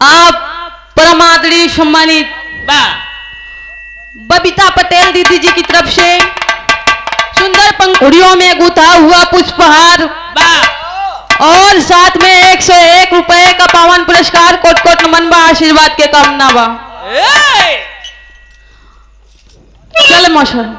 आप परम आदरणीय सम्मानित बबीता पटेल दीदी जी की तरफ से सुंदर पंखुड़ियों में गुथा हुआ पुष्पहार और साथ में 101 रुपए का पावन पुरस्कार कोट कोट नमन बा आशीर्वाद के कामना बा। चल मौसम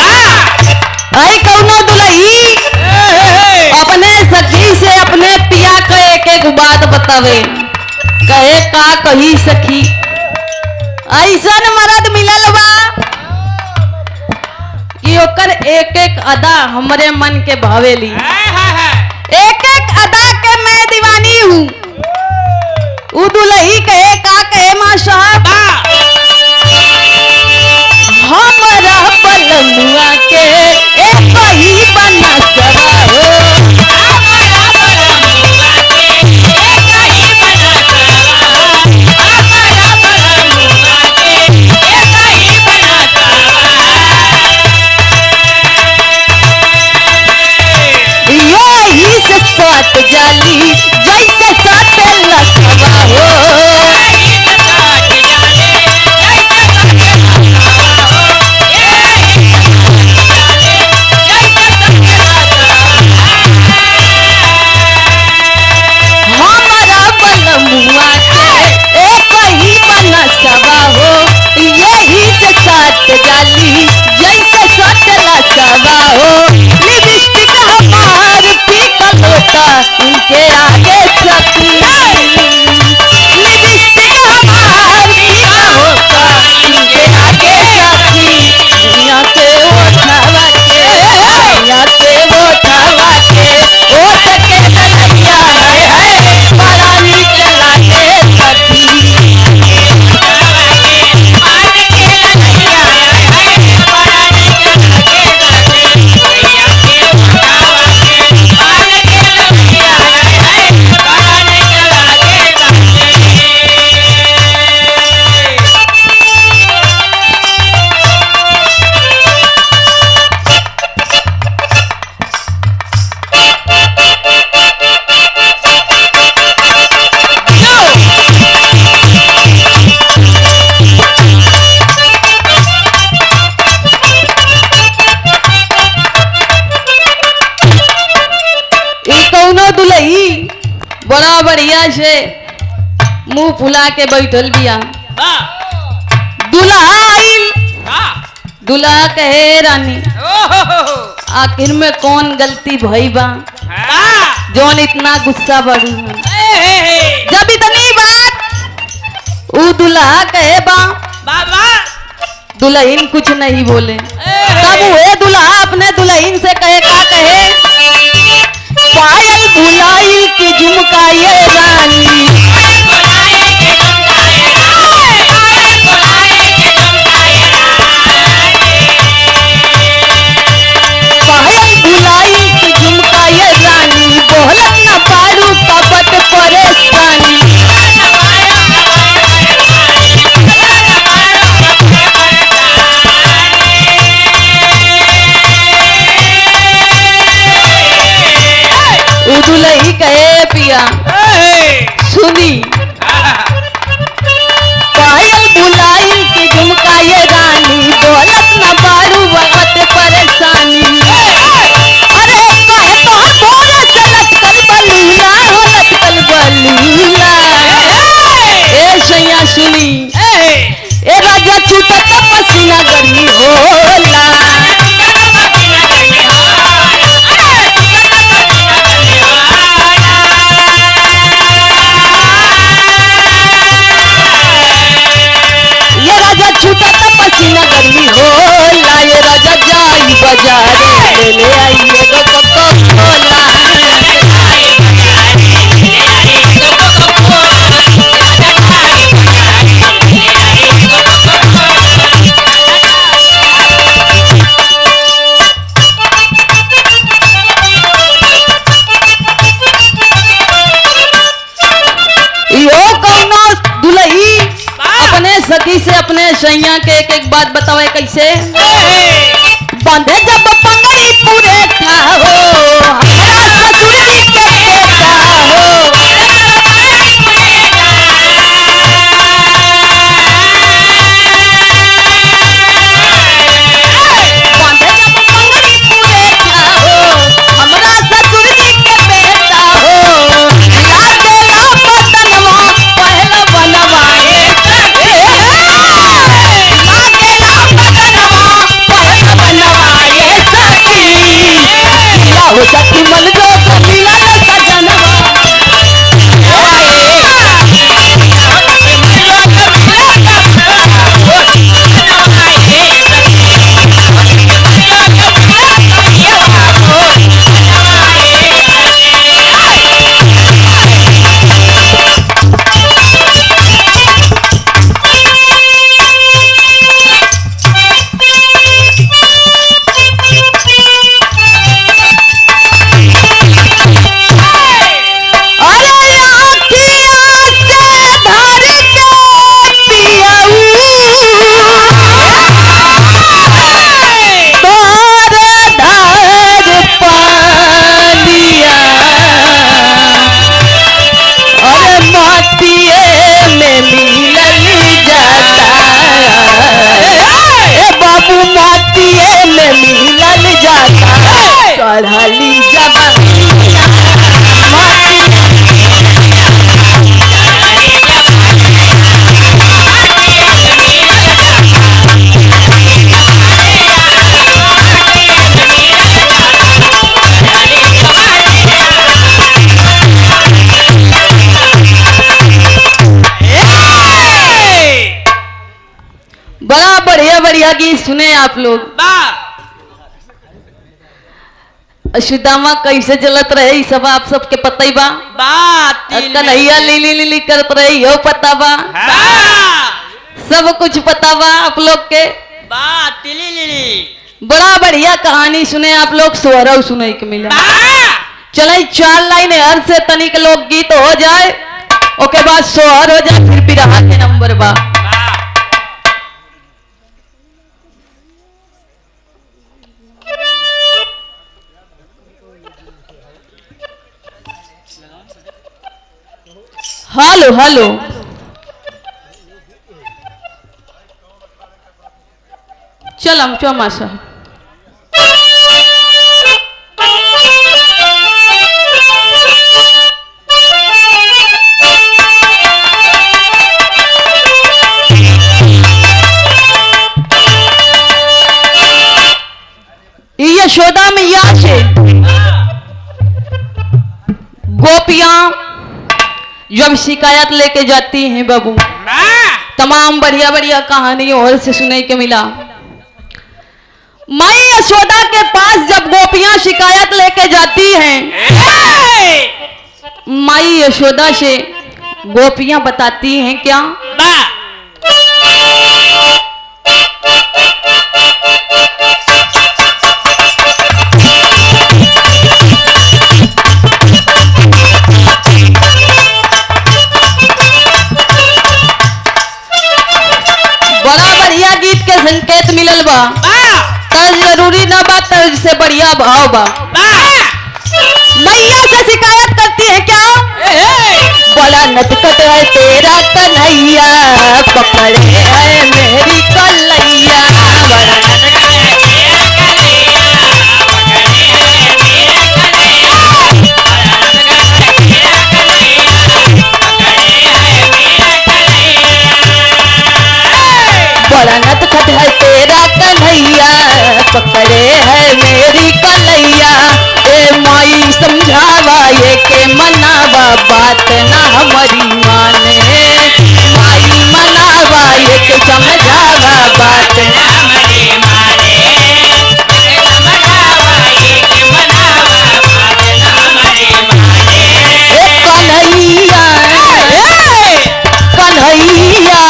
आई कौनो दुल्ही अपने सखी से अपने पिया के एक एक बात बतावे कहे का कही सखी ऐसन मर्द मिलल बा कि ओकर एक एक अदा हमरे मन के भावेली एक एक अदा के मैं दीवानी हूँ। उ दुल्ही कहे का कहे मां साहब हमरा बलमुआ के एक ही बना सवा हो यही से साथ जाली जैसे साथ लखवा हो जाली जैसे सटला सवा हो लिपस्टिक हमार फीकल होता इनके आगे सखी लिपस्टिक हमार फीकल होता इनके आगे सखी दुनिया से उठावा के दुनिया से उठावा के ओ सके ललिया है बड़ा नीक लागे सखी दुल्ही बड़ा बढ़िया से मुंह फुला के बैठल बिया। दुल्हा आइल दुल्हा कहे रानी आखिर में कौन गलती भई बा जौन इतना गुस्सा बढ़ी जब इतनी बात उ दुल्हा कहे बा दुल्हन कुछ नहीं बोले तब वो दुल्हा अपने दुल्हन से कहे का कहे पायल बुलाइल की झुमका ये रानी पायल बुलाइल की झुमका ये रानी बोलत न पारू कपट परेशानी दुल्ही कहे पिया सुनी पायल बुलाइल की झुमका ये रानी बोलत न बारू वक्त परेशानी अरे कहे तो बोले से लटकल बलूला हो लटकल बलूला ए सैया सुनी ए राजा छूटत पसीना गर्मी होला सैया के एक एक बात बतावे कैसे बांधे जब पगड़ी पूरे था हो हमारा ससुर जी के बेटा हो बांधे जब पगड़ी पूरे था हो हमारा ससुर जी के बेटा हो लागेला बदनवा पहला बनवाए लागेला बदनवा पहला बनवाए सखी हो सखी मन जो मिला सजनवा चढ़ली जब बड़ा बढ़िया बढ़िया गीत सुने आप लोग। सुदामा कैसे चलत रहे सब आप सबके पता ही बा कन्हैया लीली लीली करत रहे यो पता बा सब कुछ पता बा आप लोग के बड़ा बढ़िया कहानी सुने आप लोग सोहरव सुने के मिला चले 4 लाइन हर से तनिक लोक गीत हो जाए ओके बाद सोहर हो जाए फिर बिरहा के नंबर बा। हेलो हेलो चलम चौमासा यशोदा मैया से गोपियां जब शिकायत लेके जाती हैं बाबू तमाम बढ़िया बढ़िया कहानी और से सुनने के मिला। माई यशोदा के पास जब गोपियां शिकायत लेके जाती हैं माई यशोदा से गोपियां बताती हैं क्या संकेत मिलल बा तर्ज जरूरी ना बा तर्ज से बढ़िया भाव बा। मैया से शिकायत करती है क्या बोला नटखट है तेरा कन्हैया पकड़े है मेरी कलैया बोला नटखट है तेरा कन्हैया पकड़े है मेरी कलैया ए माई समझावा ये के मनावा बात ना हमारी माने माई मनावा ये के समझावा बात ना हमारी माने समझावा ये के मनावा बात ना हमारी माने कन्हैया कन्हैया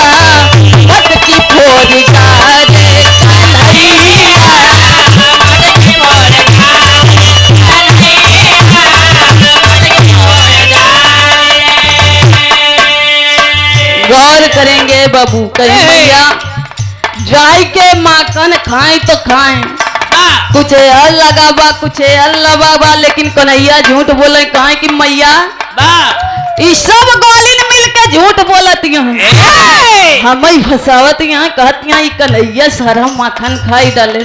मटकी फोड़ जा रे कन्हैया मटकी फोड़ जा गौर करेंगे बाबू कन्हैया जाई के माखन खाए तो खाए, कुछ हल लगा बा कुछ हल लगा बा, लेकिन कन्हैया झूठ बोले कहा कि मैया ये सब गोलिन मिल के झूठ बोलती हैं, हम ही फसावत यहाँ कहती हैं कन्हैया सारा माखन खाई डाले।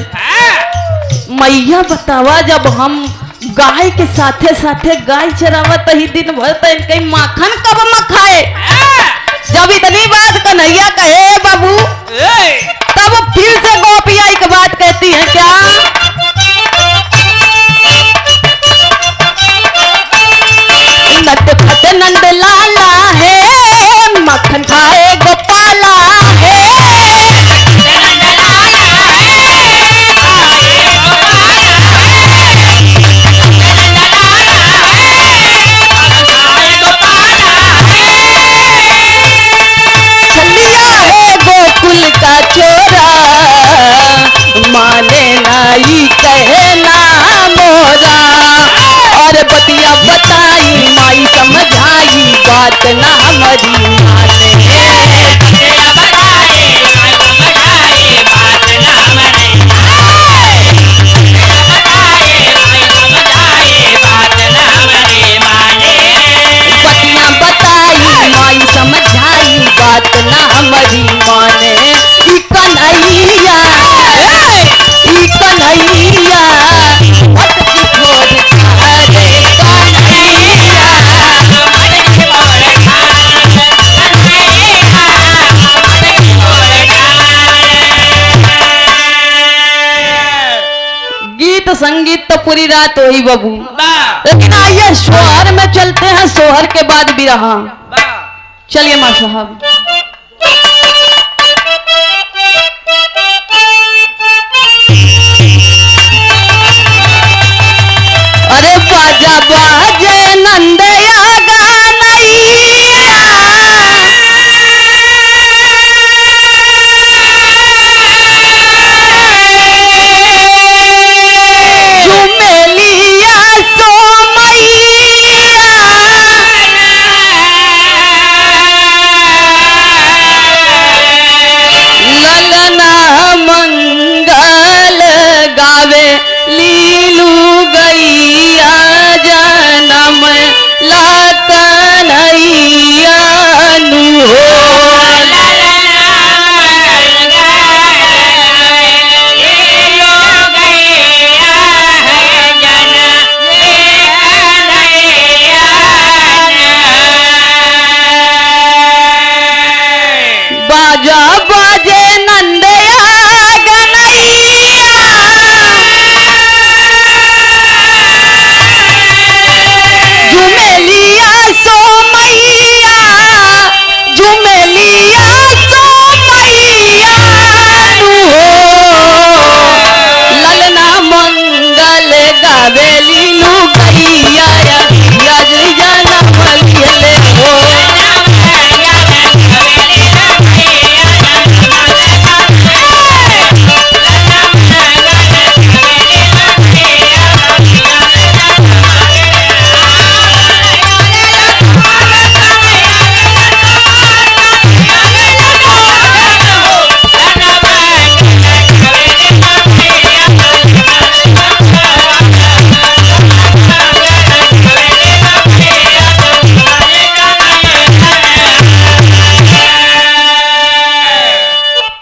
मैया बतावा जब हम गाय के साथे साथे गाय चरावत ही दिन भर तो इनके माखन कब में खाए। जब इतनी बात कन्हैया कहे बाबू तब फिर से गोपिया एक बात कहती है क्या, नटखट नंद लाला है मक्खन खाए गोपाला है, चलिया है गोकुल का चोरा माने नाई कहना मोरा, और बतिया बताई माई समझाई बात ना हमारी माने, बतिया बताई माई समझाई बात ना हमारी माने। ई कन्हैया अटकी भोर खारे कन्हैया, गीत संगीत तो पूरी रात हो ही बाबू, लेकिन आइए सोहर में चलते हैं, सोहर के बाद भी रहा। चलिए माँ साहब। अरे बाजा बाजे नंदया गानैया, झुमेलिया सोमैया, ललना मंगल गावे लीलू गैया जनम ला कन्हैया नु हो, बाजा बाजे नंदया गनैया, झुमेलिया सोमैया, झुमेलिया सोमैया नु हो, ललना मंगल गावे लीलू गैया जनम लिहले हो,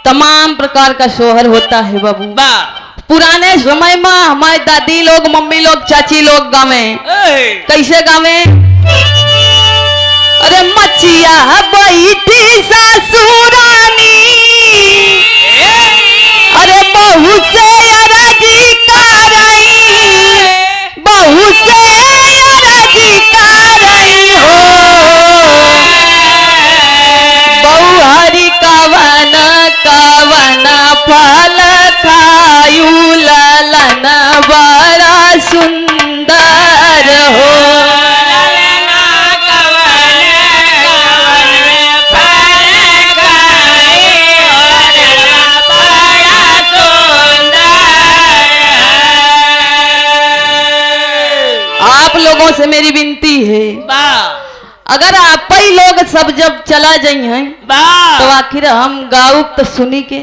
तमाम प्रकार का सोहर होता है बाबू। पुराने समय में हमारे दादी लोग मम्मी लोग चाची लोग गावे कैसे गावे, अरे मचिया बैठी सासुरानी, अरे बहू से अरजी करई, बहू से अरजी करई हो, बहू हरि कवन कवन फल खायू ललन बड़ा सुंदर हो, आप लोगों से मेरी विनती है अगर आप ही लोग सब जब चला जाई हैं तो आखिर हम गाऊ तो सुनी के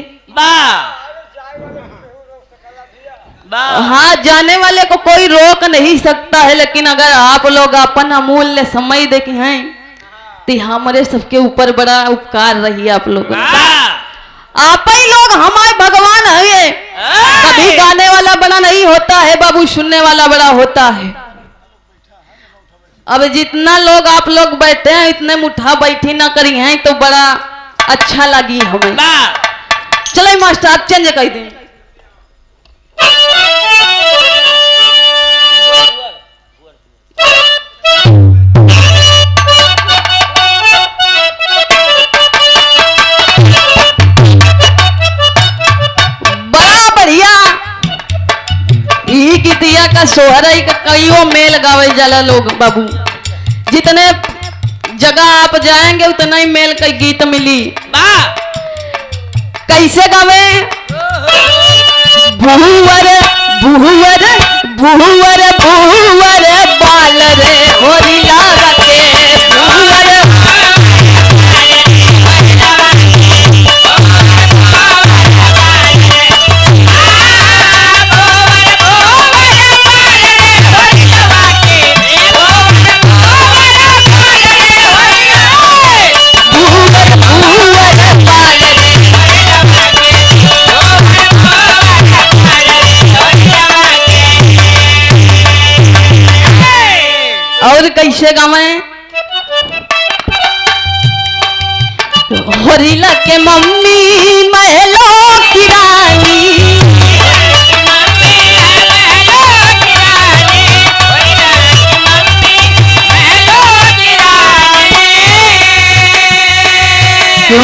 हाँ, जाने वाले को कोई रोक नहीं सकता है, लेकिन अगर आप लोग अपन अमूल्य समय देखे हैं तो हमारे सबके ऊपर बड़ा उपकार रही आप लोग। आप ही लोग हमारे भगवान है। कभी गाने वाला बड़ा नहीं होता है बाबू, सुनने वाला बड़ा होता है। अब जितना लोग आप लोग बैठे हैं इतने मुठा बैठी ना करी हैं तो बड़ा अच्छा लगी हमें। चलो मास्टर आप चेंज कर दें। बड़ा बढ़िया ई गीतिया का सोहर का कईयों मेल गावे जाला लोग बाबू। जितने जगह आप जाएंगे उतना ही मेल का गीत मिली। कैसे गावे? भूवर भूवर भूवर भूवर बाल रे होरी लागते भूवर। और कैसे गावे? होरीला के मम्मी महलो की रानी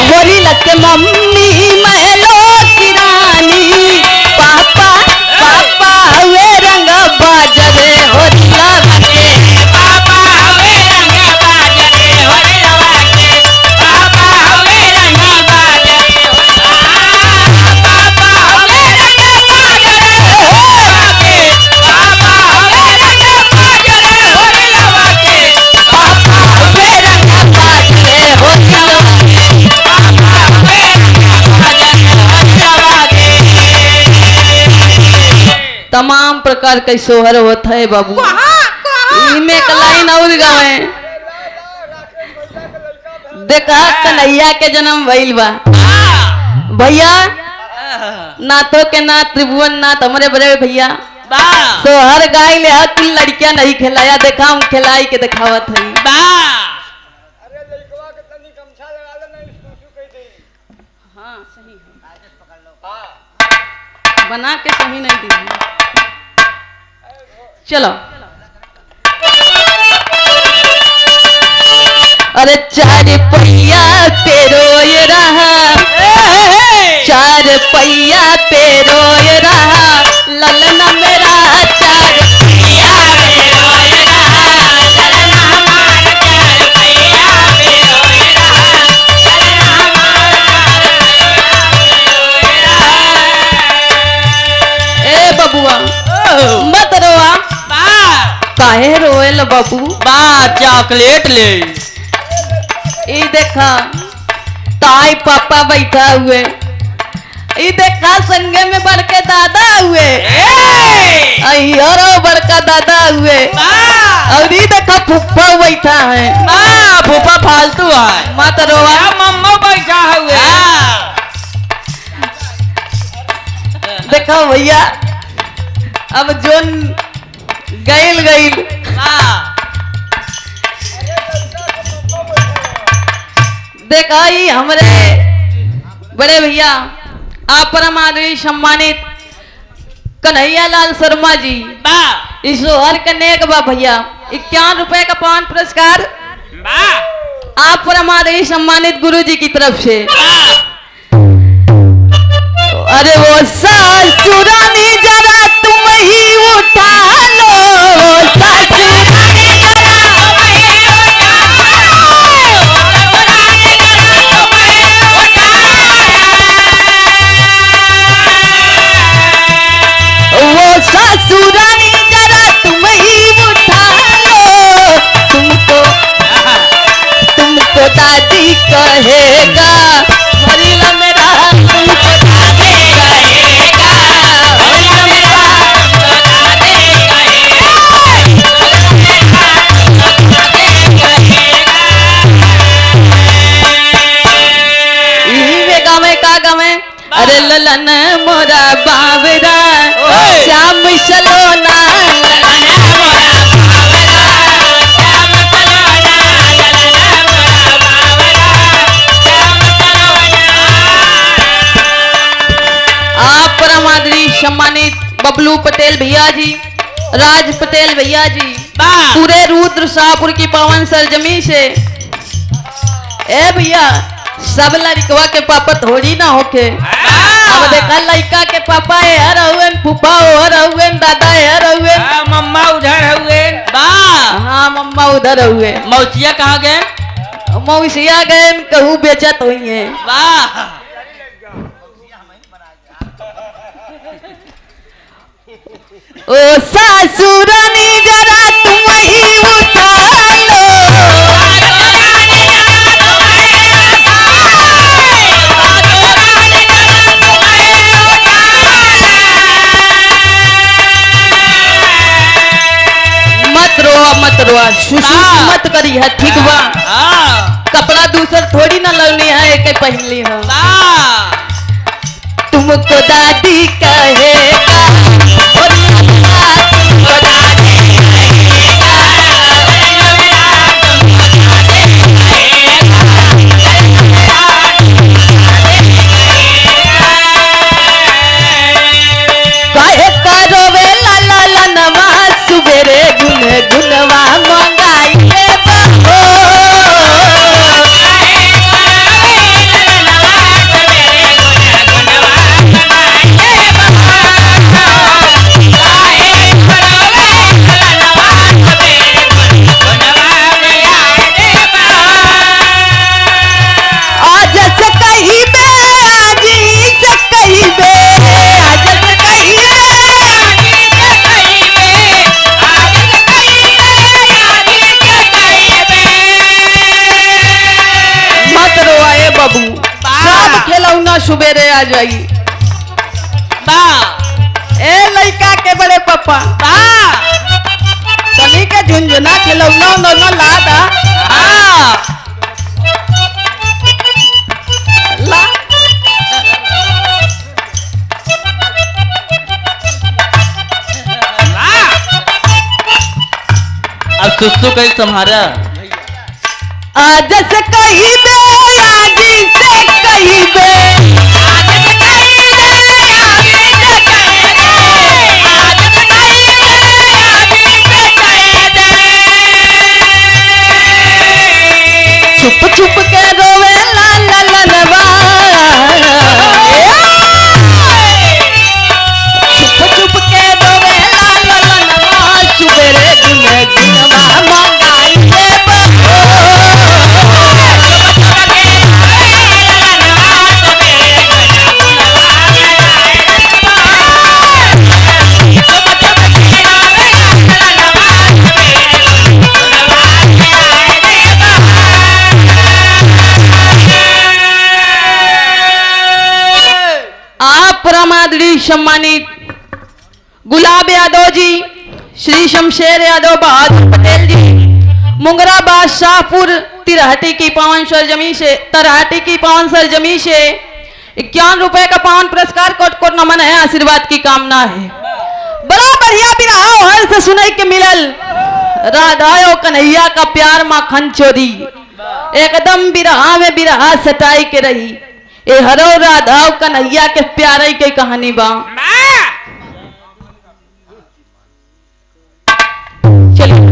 होरीला के मम्मी महलो की रानी पापा पापा वे रंग बाजरे होरीला के तमाम प्रकार के सोहर होता है बाबू। इनमें एक लाइन और गावे। देखा कन्हैया के जन्म भइल बा भैया, नाथों के नाथ त्रिभुवन नाथ हमारे बड़े भैया सोहर गाय ले कि लड़कियां नहीं खिलाया। देखा हम खिलाई के दिखावत है। हाँ सही है, बना के सही नहीं दी। चलो अरे चार पहिया पे रोए रहा, चार पहिया पे रोए रहा ललना मेरा, चार पहिया पे रोए रहा ललना हमारा, चार पहिया पे रोए रहा ललना हमारा। ए बबुआ मत रोआ। काहे रोएल बाबू? बा चॉकलेट ले। ये देखा ताई पापा बैठा हुए, ये देखा संगे में बड़के दादा हुए, अरे बड़का दादा हुए, और ये देखा फूफा बैठा है। फूफा फालतू है, मत रोआ। मम्मा बैठा हुए। देखा भैया अब जोन गैल गैल देखा ही हमारे बड़े भैया आप परम आदरणीय सम्मानित कन्हैया लाल शर्मा जी इस सोहर के नेक बा भैया 51 रुपए का पान पुरस्कार आप परम आदरणीय सम्मानित गुरु जी की तरफ से। अरे वो ससुरानी जरा तुम ही उठा लो, ससुरानी जरा तुम ही उठा लो, वो ससुरानी जरा तुम ही उठा लो, तुमको दादी कहेगा मेरा तुमको दादी अरे ललन मोरा बावरा ओए। श्याम सलोना आप परम आदरणीय सम्मानित बबलू पटेल भैया जी, राज पटेल भैया जी, वाह। पूरे रुद्र शाहपुर की पावन सरजमी से ए भैया सब लड़कवा के पापा थोड़ी ना होके। अब देखा लड़का के पापा है हर हुएन, फूफा हर हुएन, दादा हर हुएन। मम्मा उधर हुए। वाह। हाँ मम्मा उधर हुए, मौसिया कहाँ गए? मौसिया गए कहूँ बेचत हुई है। वाह। ओ सासुरानी जरा तुम ही उठा लो, मत रोआ सुसु मत करी है, ठीक बा? हाँ। कपड़ा दूसर थोड़ी ना लगनी है, एक पहनली है। वाह। तुमको दादी कहेगा और तुमको दादी काहे करो वे ला ला ला नवा सुबेरे गुन गुनवा मंगाई के बहो। आज से कहीं बे आज से कहीं बे आज से कहीं मत रोआए बबू, सब खिलौना सुबेरे आ जाई। वाह। ए लड़का के बड़े पापा वाह। तनी के झुंझुना खिलौना दोनों लादा हाँ। ला। अब सुसु कहीं संभारा। आज से कहीं बे आज से कहीं बे छुप छुप के रोवे ला ला लनवा, छुप छुप के रोवे ला ला लनवा सुबेरे गुन गुनवा मंगाई के बहो। आप परमादरी सम्मानित गुलाब यादव जी, श्री शमशेर यादव, बहादुर पटेल जी, मुंगरा बादशाहपुर तिरहटी की पावन सरजमी से 51 रुपए का पावन पुरस्कार कोट कोट नमन है, आशीर्वाद की कामना है। बड़ा बढ़िया बिरहा हर से सुने के मिलल, राधाओ कन्हैया का प्यार माखन चोरी, एकदम बिरहा में बिरहा सटाई के रही। ए हरो राधाओ कन्हैया के प्यारे के कहानी बा। चलिए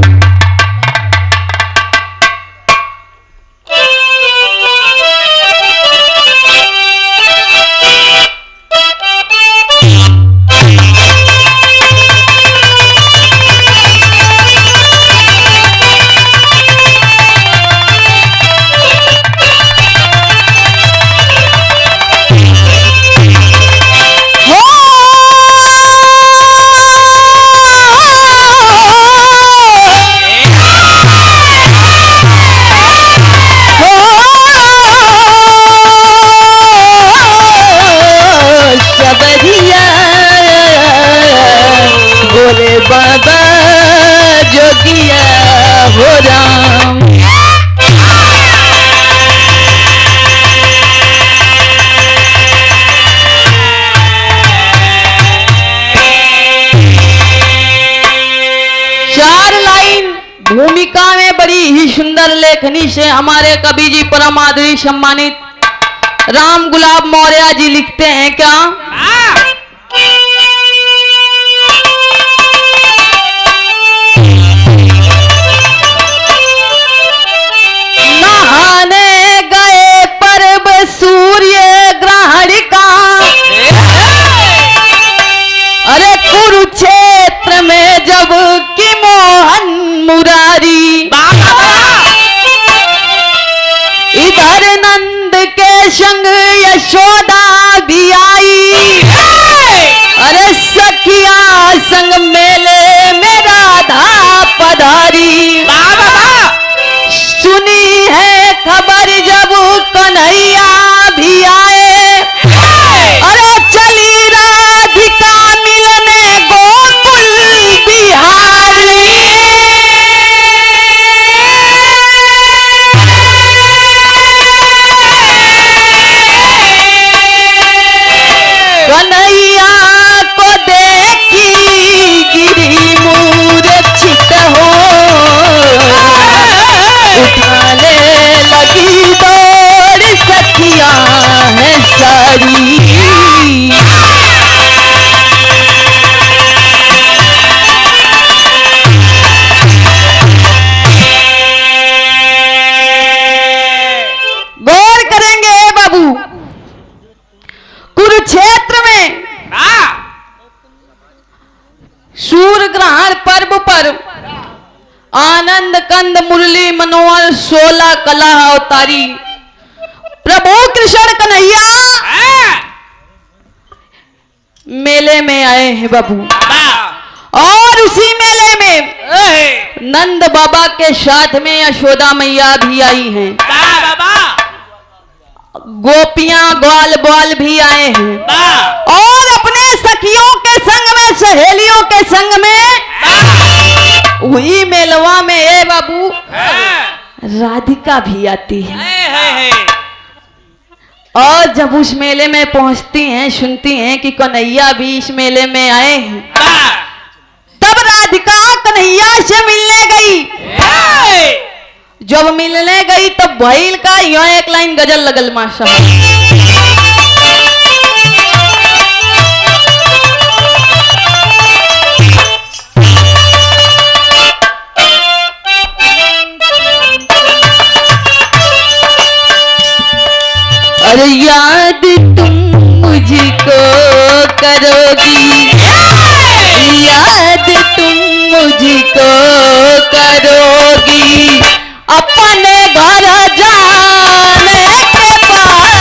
हो लेखनी से हमारे कवि जी परम आदरणीय सम्मानित राम गुलाब मौर्य जी लिखते हैं क्या? नहाने गए पर्व सूर्य ग्रहण का, अरे कुरुक्षेत्र में जब कि मोहन मुरारी, इधर नंद के संग यशोदा भी आई, अरे सखिया संग मेले में राधा पधारी। सुनी है खबर जब कन्हैया भी आए, अरे चली राधिका मिलने गोकुल बिहारी। कन्हैया को देखी गिरी मूर्छित हो, उठाने लगी दौड़ सखिया है सारी। गौर करेंगे बाबू, कुरुक्षेत्र में सूर्य ग्रहण पर्व पर आनंद कंद मुरली मनोहर 16 कला अवतारी प्रभु कृष्ण कन्हैया मेले में आए हैं बाबू। और उसी मेले में नंद बाबा के साथ में यशोदा मैया भी आई हैं, गोपियां ग्वाल बाल भी आए हैं, और अपने सखियों के संग में सहेलियों के संग में वही मेलवा में ए बाबू राधिका भी आती है। और जब उस मेले में पहुंचती हैं, सुनती हैं कि कन्हैया भी इस मेले में आए हैं, तब राधिका कन्हैया से मिलने गई। जब मिलने गई तब भइल का यहाँ एक लाइन गजल लगल माशा। अरे याद तुम मुझको करोगी, याद तुम मुझको करोगी, अपने घर जाने के बाद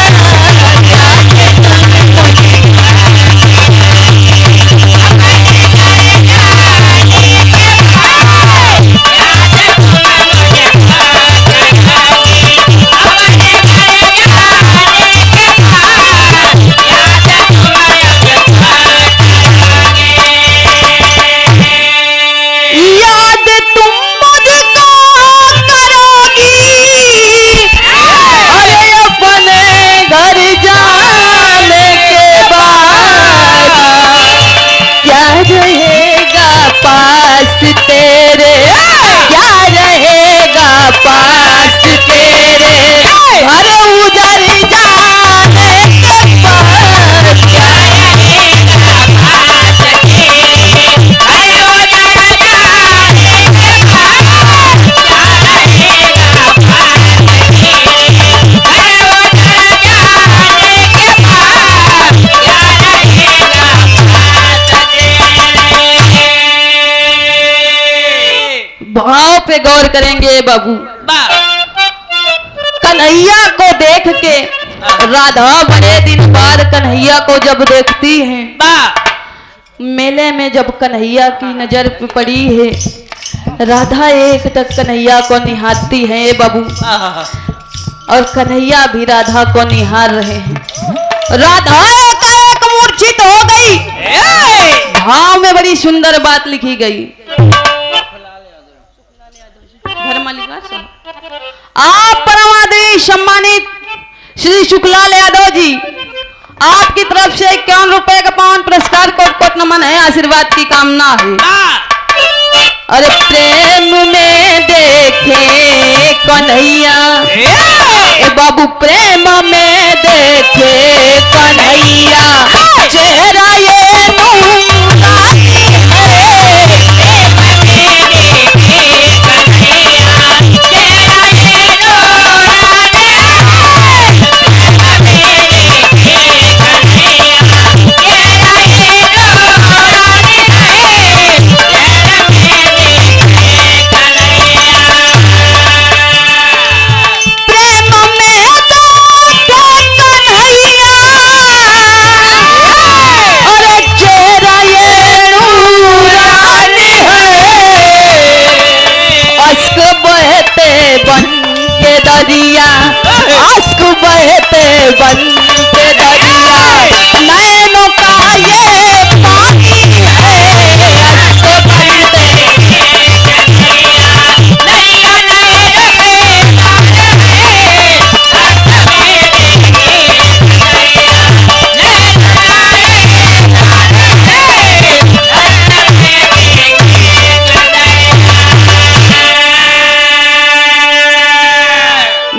तेरे क्या रहेगा पास तेरे, घर उजर जाने के बाद क्या रहेगा पास तेरे, घर उजर जाने के बाद क्या रहेगा पास तेरे, घर उजर जाने के बाद क्या रहेगा पास तेरे। भाव पे गौर करेंगे बाबू। कन्हैया को देख के राधा बड़े दिन बाद कन्हैया को जब देखती हैं, मेले में जब कन्हैया की नजर पे पड़ी है, राधा एक तक कन्हैया को निहारती है बाबू, और कन्हैया भी राधा को निहार रहे हैं। राधा एकाएक मूर्छित हो गई। भाव में बड़ी सुंदर बात लिखी गई। आप परमादेश सम्मानित श्री शुक्लाल यादव जी, आपकी तरफ से 51 रुपए का पावन पुरस्कार कोट नमन है, आशीर्वाद की कामना है। अरे प्रेम में देखे कन्हैया ए बाबू प्रेम में देखे कन्हैया चेहरा ये नूरानी है। दरिया आंसू बहते बन के दरिया नैनों का ये पानी है। आंसू बहते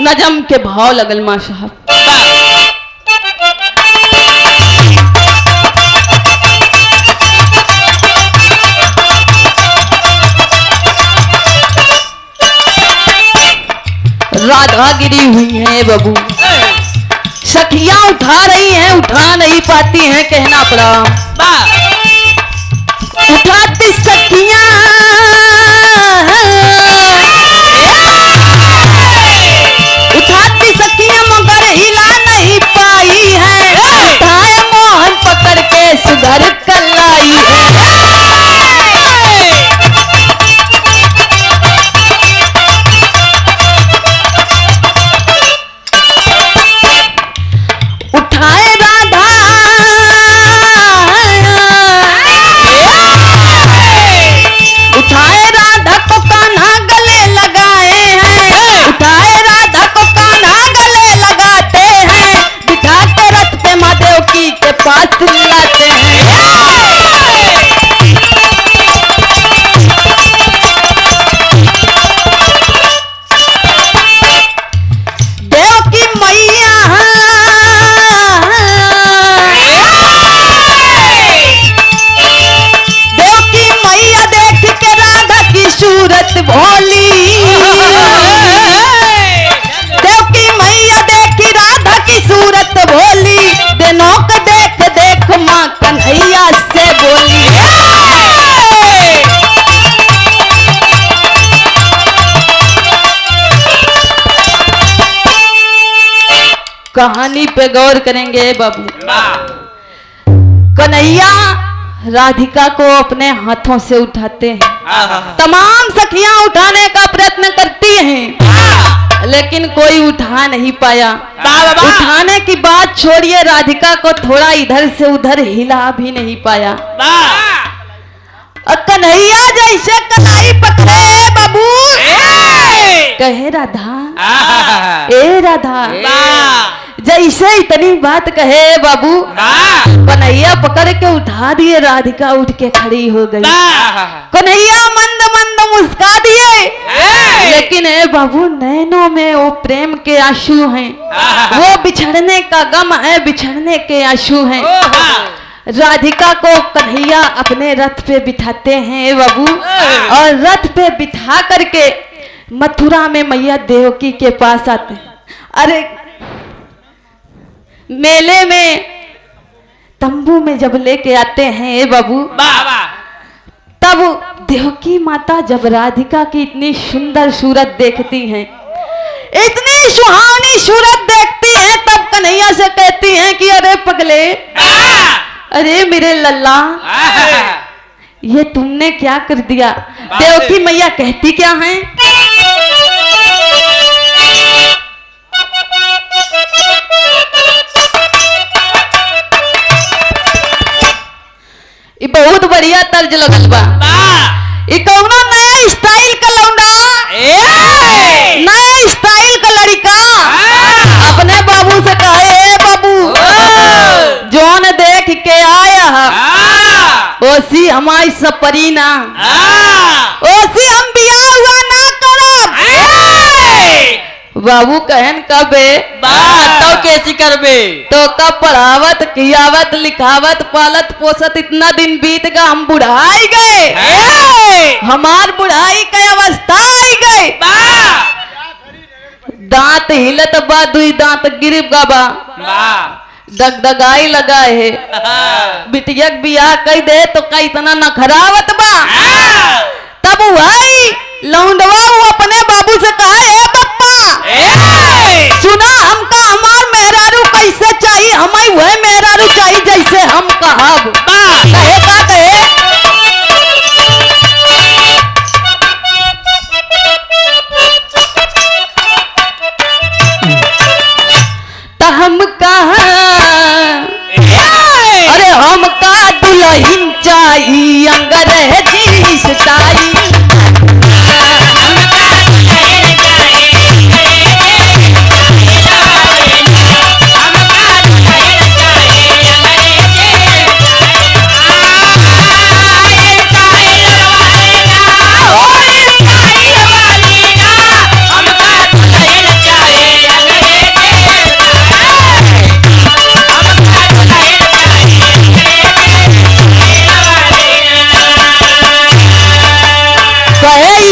नजम के भाव लगल मां साहब। राधा गिरी हुई है बाबू, सखियां उठा रही हैं, उठा नहीं पाती हैं, कहना पड़ा उठाती सखियां उठाती सखियां मगर हिला नहीं पाई है। उठाए मोहन पकड़ के सुधर कर लाई है। उठाए राधा उठाए राधा को कान्हा गले लगाए हैं। उठाए राधा को कान्हा गले लगाते हैं। बिठा के रथ पे माँ देवकी के पास लाते हैं। देवकी मैया देवकी मैया देख के राधा की सूरत भोली। देवकी मैया देखी राधा की सूरत भोली। दिनों को देख देख माँ कन्हैया से बोली। कहानी पे गौर करेंगे बाबू। कन्हैया राधिका को अपने हाथों से उठाते हैं। तमाम सखियां उठाने का प्रयत्न करती हैं, लेकिन कोई उठा नहीं पाया। उठाने की बात छोड़िए, राधिका को थोड़ा इधर से उधर हिला भी नहीं पाया। और कन्हैया जैसे कलाई पकड़े बाबू, कहे राधा ए राधा, जैसे इतनी बात कहे बाबू, कन्हैया पकड़ के उठा दिए। राधिका उठ के खड़ी हो गई। कन्हैया मंद मंद मुस्का दिए, लेकिन ए बाबू नैनों में वो प्रेम के आंसू हैं। वो बिछड़ने का गम है, बिछड़ने के आंसू हैं। राधिका को कन्हैया अपने रथ पे बिठाते हैं बाबू, और रथ पे बिठा करके मथुरा में मैया देवकी के पास आते हैं। अरे मेले में तंबू में जब लेके आते हैं बाबू, तब देवकी माता जब राधिका की इतनी सुंदर सूरत देखती हैं, इतनी सुहानी सूरत देखती हैं, तब कन्हैया से कहती हैं कि अरे पगले, अरे मेरे लल्ला, ये तुमने क्या कर दिया। देवकी मैया कहती क्या हैं? ये बहुत बढ़िया तर्ज लगल बा। ये कौनो नया स्टाइल का लौंडा, नया स्टाइल का लड़का अपने बाबू से कहे, बाबू जोन देख के आया ओसी हमारी सपरी ना, ओसी हम बिया हुआ ना करब। बाबू कहन कबे बा तो कैसी करबे तो कब पढ़ावत खियावत लिखावत पालत पोसत इतना दिन बीत गया, हम बुढ़ाई गए, हमार बुढ़ाई के अवस्था आई गए, बा दांत हिलत बा, दुई दांत गिर बा, बा डगडगाई लगा है, बिटिया के बियाह कई दे तो का इतना नखरावत बा। तब वही लौंडवा वो अपने बाबू से कहा है पप्पा सुना हमका हमार मेहरारू कैसे चाहिए, हमें वह मेहरारू चाहिए जैसे हम कहब। कहे का कहे त हम कहा अरे हमका दुल्हन चाहिए अंग्रेजी स्टाइल,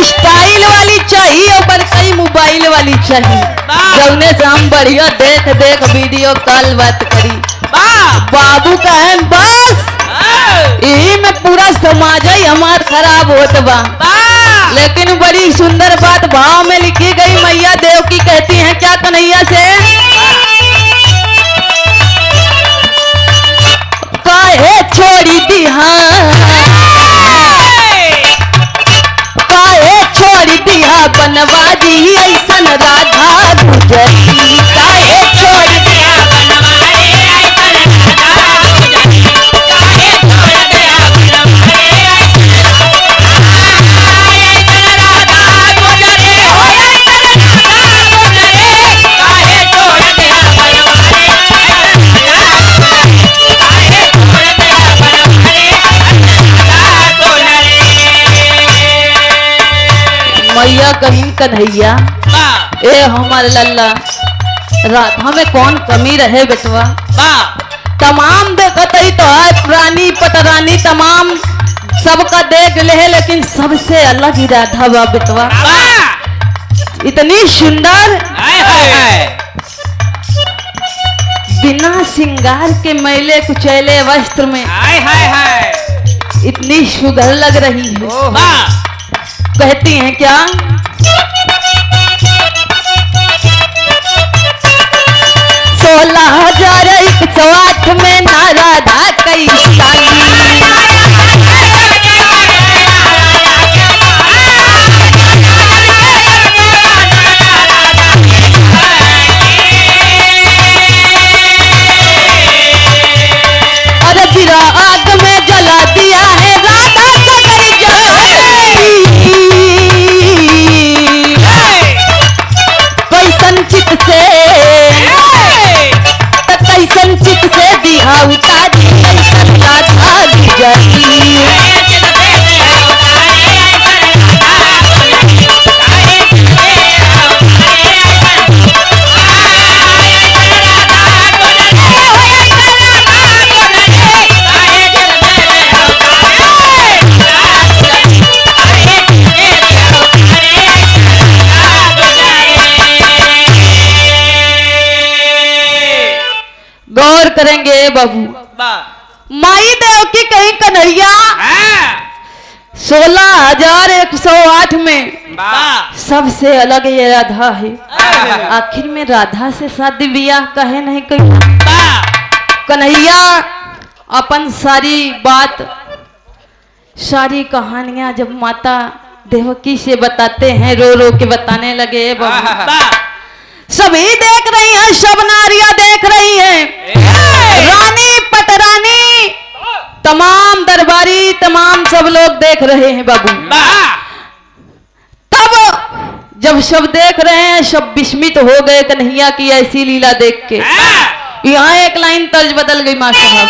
स्टाइल वाली चाहिए और कई मोबाइल वाली चाहिए, जौने से हम बढ़िया देख देख वीडियो कॉल बात करी। बाबू कहन बस यही में पूरा समाज ही हमार खराब होत बा। लेकिन बड़ी सुंदर बात भाव में लिखी गई, मैया देव की कहती हैं क्या कन्हैया से काहे छोड़ी दी छोड़ दिया बनवाजी ऐसन राधा गुजरी, काहे छोड़ दिया बनवाजी ऐसन राधा गुजरी, काहे छोड़ दिया बनवाजी ऐसन राधा गुजरी, ऐसन राधा गुजरी, काहे छोड़ दिया बनवाजी काहे छोड़ दिया बनवाजी राधा गुजरी। मैया कहीं कन्हैया ए हमार लल्ला राधा में कौन कमी रहे बेटवा, तमाम देखत ही तो है पुरानी पटरानी तमाम सबका देख ले, लेकिन सबसे अलग ही राधा बा बेटवा, इतनी सुंदर बिना श्रृंगार के मैले कुचैले वस्त्र में इतनी सुघर लग रही है। कहती हैं क्या 16,108 में ना राधा कई साली, अरे गिरा आग में जला दिया है राधा सगई जली, कैसन चित से कैसन चित से दिहा उतारी कैसन राधा गुजरी, गौर करेंगे बाबू माई देव की कहीं कन्हैया 16,108 में सबसे अलग ये राधा है। आखिर में राधा से शादी ब्याह कहे नहीं कहीं कन्हैया अपन सारी बात सारी कहानियां जब माता देवकी से बताते हैं, रो रो के बताने लगे बाबू, सभी देख रही हैं, सब नारियां देख रही हैं, रानी पटरानी तमाम दरबारी तमाम सब लोग देख रहे हैं बाबू। तब जब सब देख रहे हैं सब विस्मित हो गए कन्हैया की ऐसी लीला देख के। यहाँ एक लाइन तर्ज बदल गई मास्टर साहब,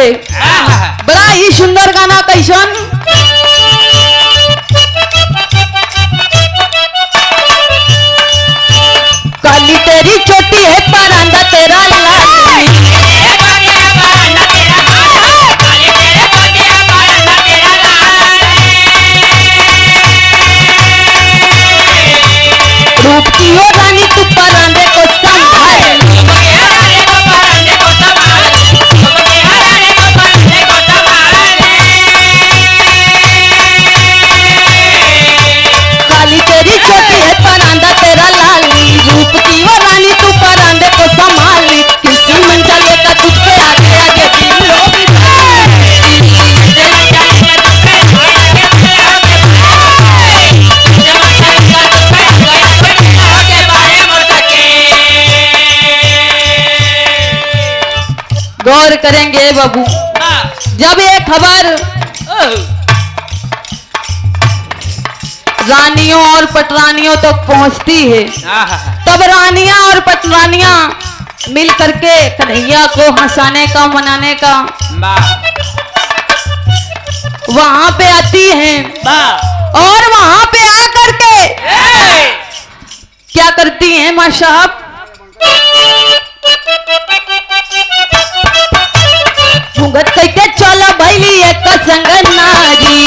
से। बड़ा ही सुंदर गाना कैसन। काली तेरी चोटी है परांदा तेरा लाली, रूप की हो रानी तू परांदे को संभाल, काली तेरी चोटी है परांदा तेरा लाली, रूप की हो रानी तू परांदे को संभाली, किसी मंजिल का तुझसे आगे आगे दिल लोग गौर करेंगे बाबू। जब ये खबर रानियों और पटरानियों तक पहुंचती है, तब रानियां और पटरानियां मिल करके कन्हैया को हंसाने का मनाने का वहां पे आती हैं, और वहां पे आकर के क्या करती हैं मां साहब? घूंघट करके चलो भैली एक संग नारी,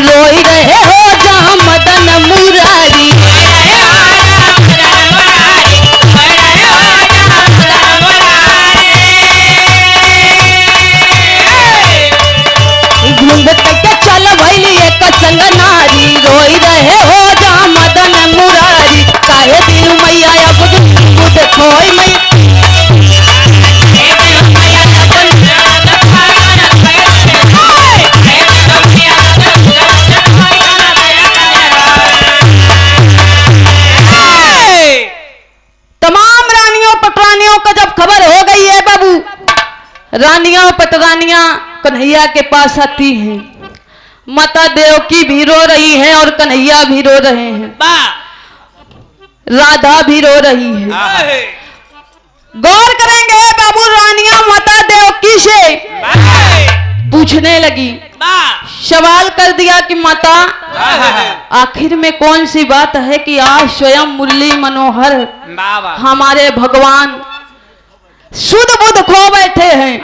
रोई रहे हो जहाँ मदन मुरारी, घूंघट करके चलो भैली एक संग नारी, रोई रहे हो जहाँ मदन मुरारी, काहे दिल मैया अब देखो मैया तमाम रानियों पटरानियों का जब खबर हो गई है बाबू, रानियां पटरानियां कन्हैया के पास आती हैं। माता देवकी भी रो रही है और कन्हैया भी रो रहे हैं, राधा भी रो रही है। गौर करेंगे बाबू, रानियां माता देवकी से पूछने लगी, सवाल कर दिया कि माता आखिर में कौन सी बात है कि आज स्वयं मुरली मनोहर हमारे भगवान शुद्ध बुद्ध खो बैठे हैं,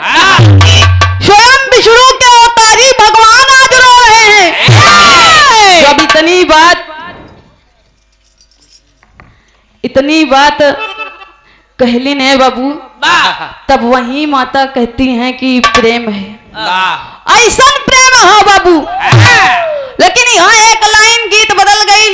स्वयं विष्णु के अवतारी भगवान आज रो रहे हैं। जब इतनी बात कहली ने बाबू, तब वही माता कहती हैं कि प्रेम है, ऐसा प्रेम हो बाबू। लेकिन यहाँ एक लाइन गीत बदल गई।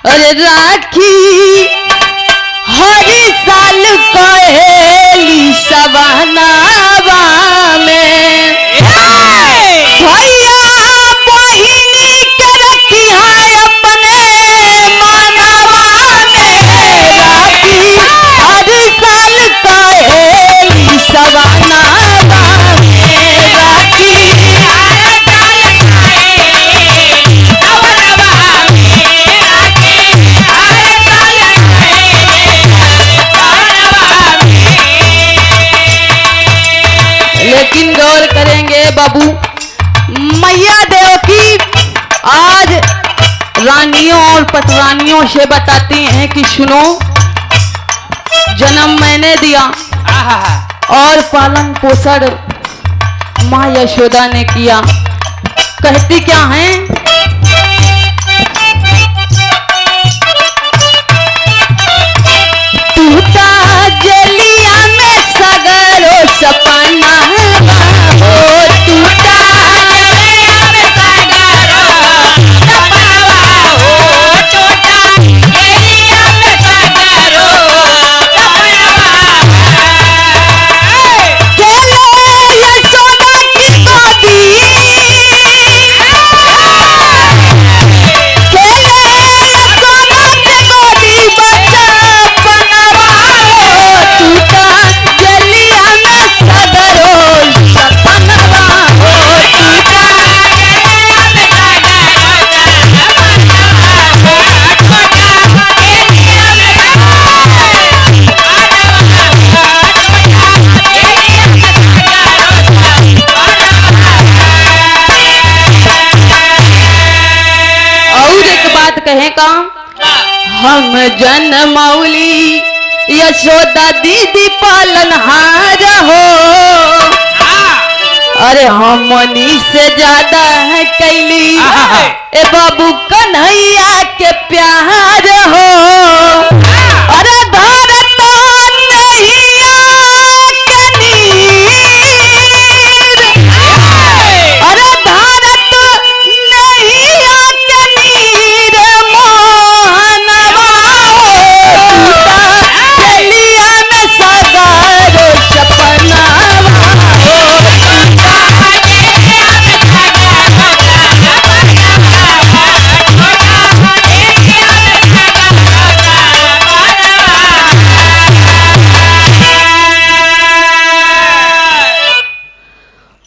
अरे राखी हरी साल कहेली सवनावा में, भैया बहिनी के रखिया अपने मनवा में, राखी हरी साल कहेली सवनावा में, राखी लेकिन गौर करेंगे बाबू, मैया देवकी आज रानियों और पटरानियों से बताती हैं कि सुनो, जन्म मैंने दिया और पालन पोषण माँ यशोदा ने किया। कहती क्या है? टूटा जलिया में सगरो सपना हो, टूटा जलिया में सगरो सपना हो, टूटा जलिया में सगरो सपना। यशोदा की गोदी हम जनमौली यशोदा दीदी पालनहार हो। अरे हमनी से ज्यादा है कैली ए बाबू कन्हैया के प्यार हो। अरे भारत नैया के नीर, अरे भारत नैया के नीर मोहनवा हो। चलिया में सगारो सपनावा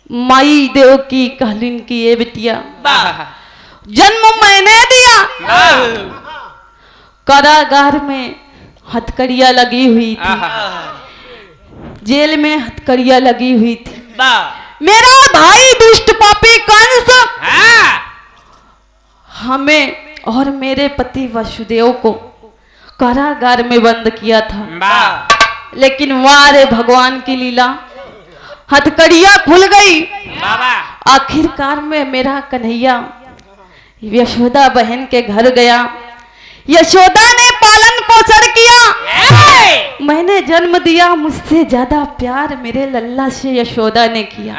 माई देव की कहलिन की ये बिटिया जन्म मैंने दिया। कारागार में हथकड़ियां लगी हुई थी, जेल में हथकड़ियां लगी हुई थी। मेरा भाई दुष्ट पापी कंस हमें और मेरे पति वसुदेव को कारागार में बंद किया था। लेकिन वारे भगवान की लीला, हथकड़ियां खुल गई। आखिरकार में मेरा कन्हैया यशोदा बहन के घर गया। यशोदा ने पालन पोषण किया, मैंने जन्म दिया। मुझसे ज्यादा प्यार मेरे लल्ला से यशोदा ने किया।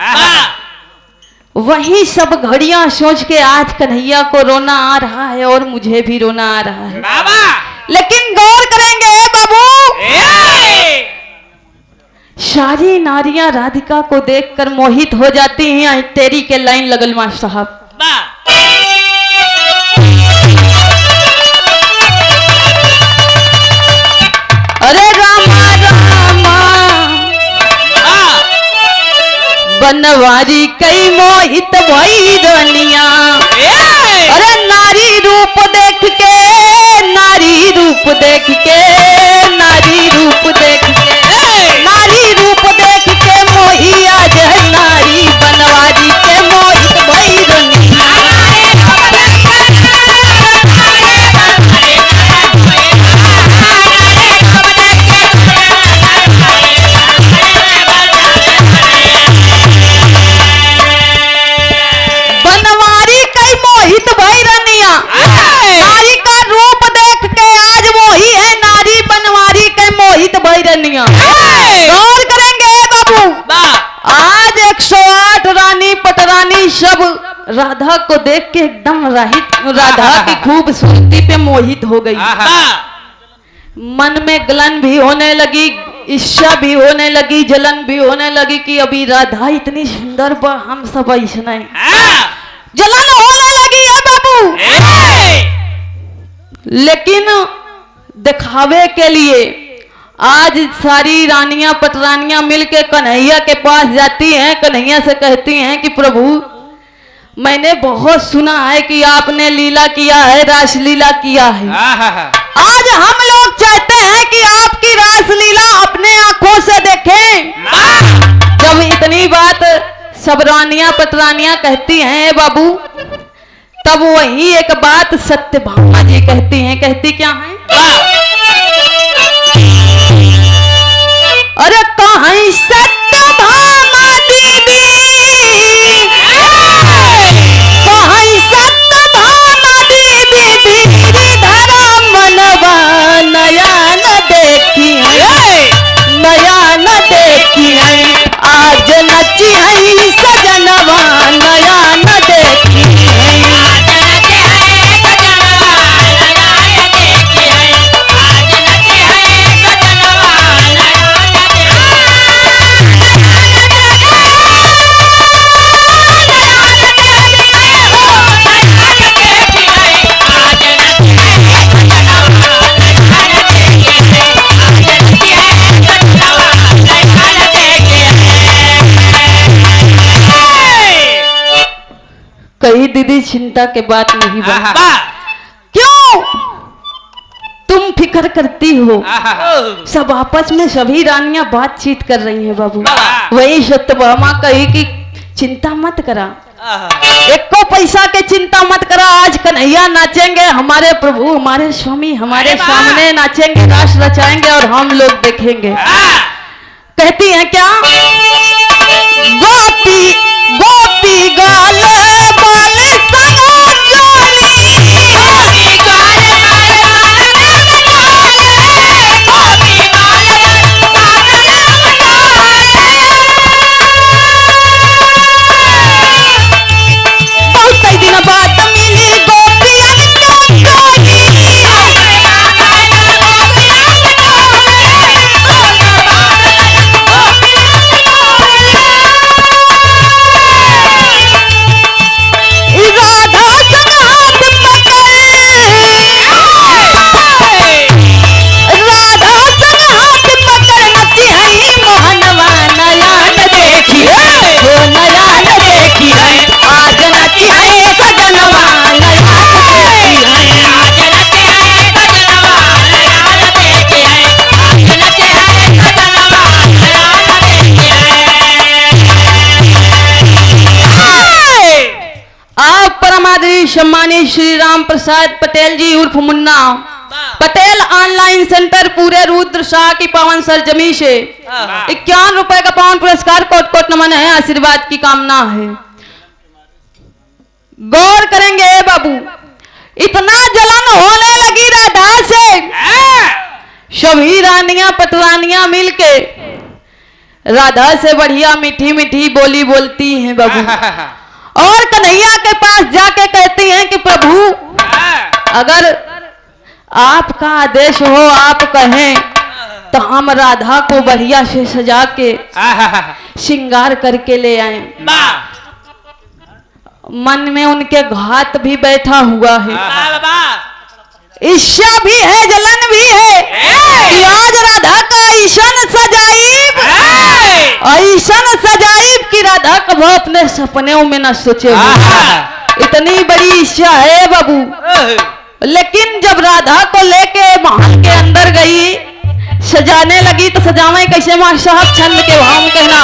वही सब घड़ियां सोच के आज कन्हैया को रोना आ रहा है और मुझे भी रोना आ रहा है। लेकिन गौर करेंगे बाबू, सारी नारियां राधिका को देखकर मोहित हो जाती हैं। तेरी के लाइन लगल मां साहब। अरे रामा रामा बनवारी कई मोहित भई रनिया। अरे नारी रूप देख के, नारी रूप देख के, नारी रूप देख के, नारी रूप देख के मोहिया जय नारी बनवारी के मोहित भई रनिया। बनवारी कई मोहित भई रनिया, नारी का रूप देख के आज मोही है नारी बनवारी के मोहित भई रनिया। गौर करेंगे बाबू, आज 108 रानी पटरानी सब राधा को देख के एकदम राधा की खूबसूरती पे मोहित हो गई। मन में गलन भी होने लगी, इच्छा भी होने लगी, जलन भी होने लगी कि अभी राधा इतनी सुंदर बा, हम सब ऐसा नहीं। जलन होने लगी है बाबू। लेकिन दिखावे के लिए आज सारी रानियां पटरानियां मिलके कन्हैया के पास जाती हैं। कन्हैया से कहती हैं कि प्रभु मैंने बहुत सुना है कि आपने लीला किया है, रास लीला किया है। आज हम लोग चाहते हैं कि आपकी रास लीला अपने आंखों से देखें। जब इतनी बात सब रानियां पटरानियां कहती हैं बाबू, तब वही एक बात सत्यभामा जी कहती हैं। कहती क्या है? अरे कहीं सत्यभामा दीदी, कहीं सत्यभामा दीदी, दीदी धरा मनवा नया न देखी है, नया न देखी है। आज नची है सजनवा नया न देखी है। कही दीदी चिंता के बात नहीं बा। क्यों तुम फिक्र करती हो? सब आपस में सभी रानियां बातचीत कर रही हैं बाबू। वही सत्यभामा कही कि चिंता मत करा, एको पैसा के चिंता मत करो, आज कन्हैया नाचेंगे, हमारे प्रभु हमारे स्वामी हमारे अरे वाह! सामने नाचेंगे, रास रचाएंगे और हम लोग देखेंगे। कहती हैं क्या, गोपी गोपी गाल बाल संग जोली, बहुत कई दिन बाद मिली गोपियन के जोड़ी, राधा संग हाथ पकड़, राधा संग हाथ पकड़ नची हई मोहनवा नयन देखी हो, नयन देखी है आज नची हई सजनवा नयन देखी है। आप परमादरी सम्मानित श्री राम प्रसाद पटेल जी उर्फ मुन्ना पटेल ऑनलाइन सेंटर पूरे रुद्र शाह की पावन सरजमी से 51 रुपए का पावन पुरस्कार कोट कोट नमन है, आशीर्वाद की कामना है। गौर करेंगे बाबू, इतना जलन होने लगी राधा से, सभी रानियां पटरानियां मिलके राधा से बढ़िया मीठी मीठी बोली बोलती हैं बाबू, और कन्हैया के पास जाके कहती हैं कि प्रभु अगर आपका आदेश हो, आप कहें तो हम राधा को बढ़िया से सजा के श्रृंगार करके ले आए। मन में उनके घात भी बैठा हुआ है, ईर्ष्या भी है, जलन भी है कि आज राधा का ईशन सजाइब, ईशन सजाइब की राधा कभी अपने सपनों में न सोचे, इतनी बड़ी ईर्ष्या है बाबू। लेकिन जब राधा को लेके महल के अंदर गई, सजाने लगी तो सजावे कैसे मां साहब, छंद के भाव में कहना,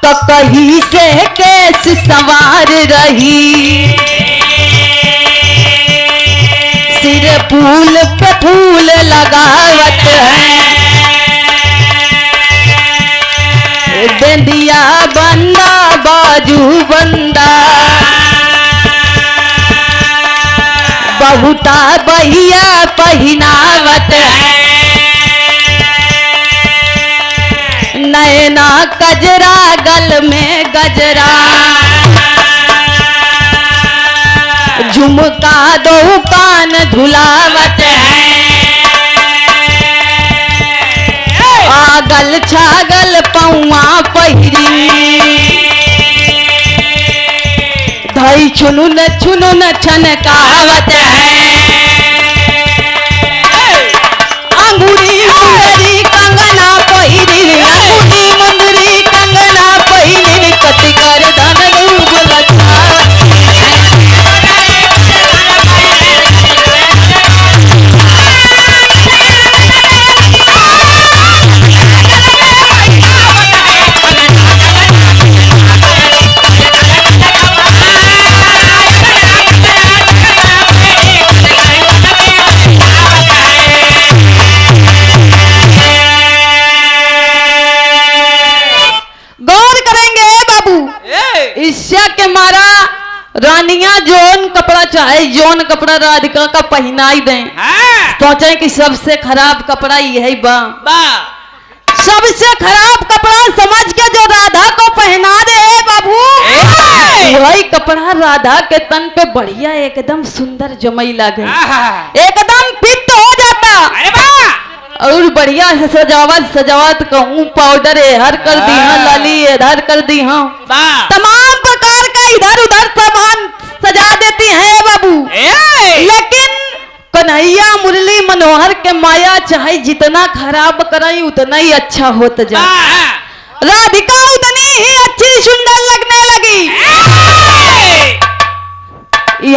तो कहीं से केस सवार रही, सिर फूल पे फूल लगावत है, बेंदिया बंदा बाजू बंदा, बहुता बहिया पहनावत है, नैना गजरा गल में गजरा, झुमका दो कान झुलावत है, आगल छागल पौआ पहिरी, धई चुनुन चुनुन छनकावत है, अंगूरी मुंदरी कंगना पहिरी, अंगूरी मुंदरी कंगना पहिरी, कति कर धन रूप लचावत है। ईर्ष्या के मारा रानियां जोन कपड़ा चाहे जोन कपड़ा राधिका का पहनाई दें, सोचे कि सबसे खराब कपड़ा यही बा, सबसे खराब कपड़ा समझ के जो राधा को पहना दे बाबू, वही कपड़ा राधा के तन पे बढ़िया एकदम सुंदर जमई लगे, एकदम फिट हो जाता, और बढ़िया से सजावट सजावट कहूँ, पाउडर हर कर दी हाँ, लाली इधर कर दी हाँ, तमाम प्रकार का इधर उधर सामान सजा देती है बाबू। लेकिन कन्हैया मुरली मनोहर के माया चाहे जितना खराब कराई उतना ही अच्छा होता जाए, राधिका उतनी ही अच्छी सुंदर लगने लगी।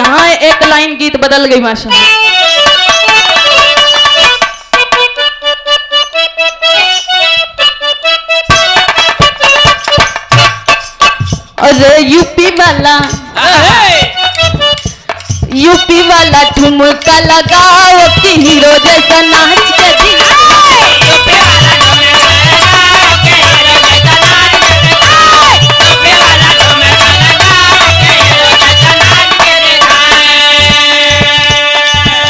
यहाँ एक लाइन गीत बदल गई माशाल्लाह। अरे यूपी वाला ठुमका लगाओ कि हीरो जैसा नाच के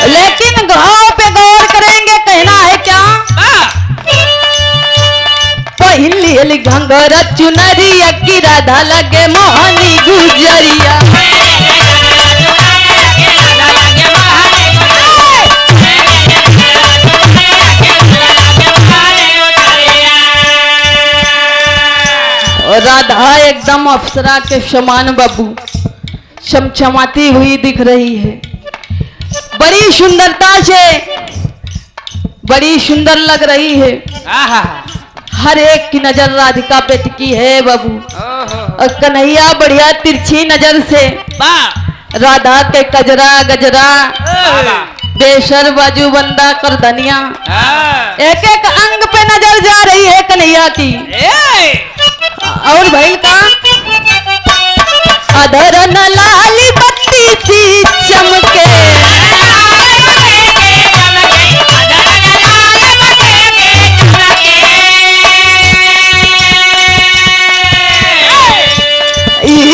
लेकिन घाव पे गौर करेंगे, कहना है क्या? पहली घंघरा चुनरिया की राधा लगे मोहनी गुजरिया। और राधा एकदम अप्सरा के समान बाबू चमचमाती हुई दिख रही है, बड़ी सुंदरता से, बड़ी सुंदर लग रही है। हर एक की नजर राधिका पे टिकी है बाबू। और कन्हैया बढ़िया तिरछी नजर से राधा के कजरा गजरा बेसर बाजू बंदा कर धनिया एक एक अंग पे नजर जा रही है कन्हैया की। और भाई का अधर न लाली बत्ती सी चमके,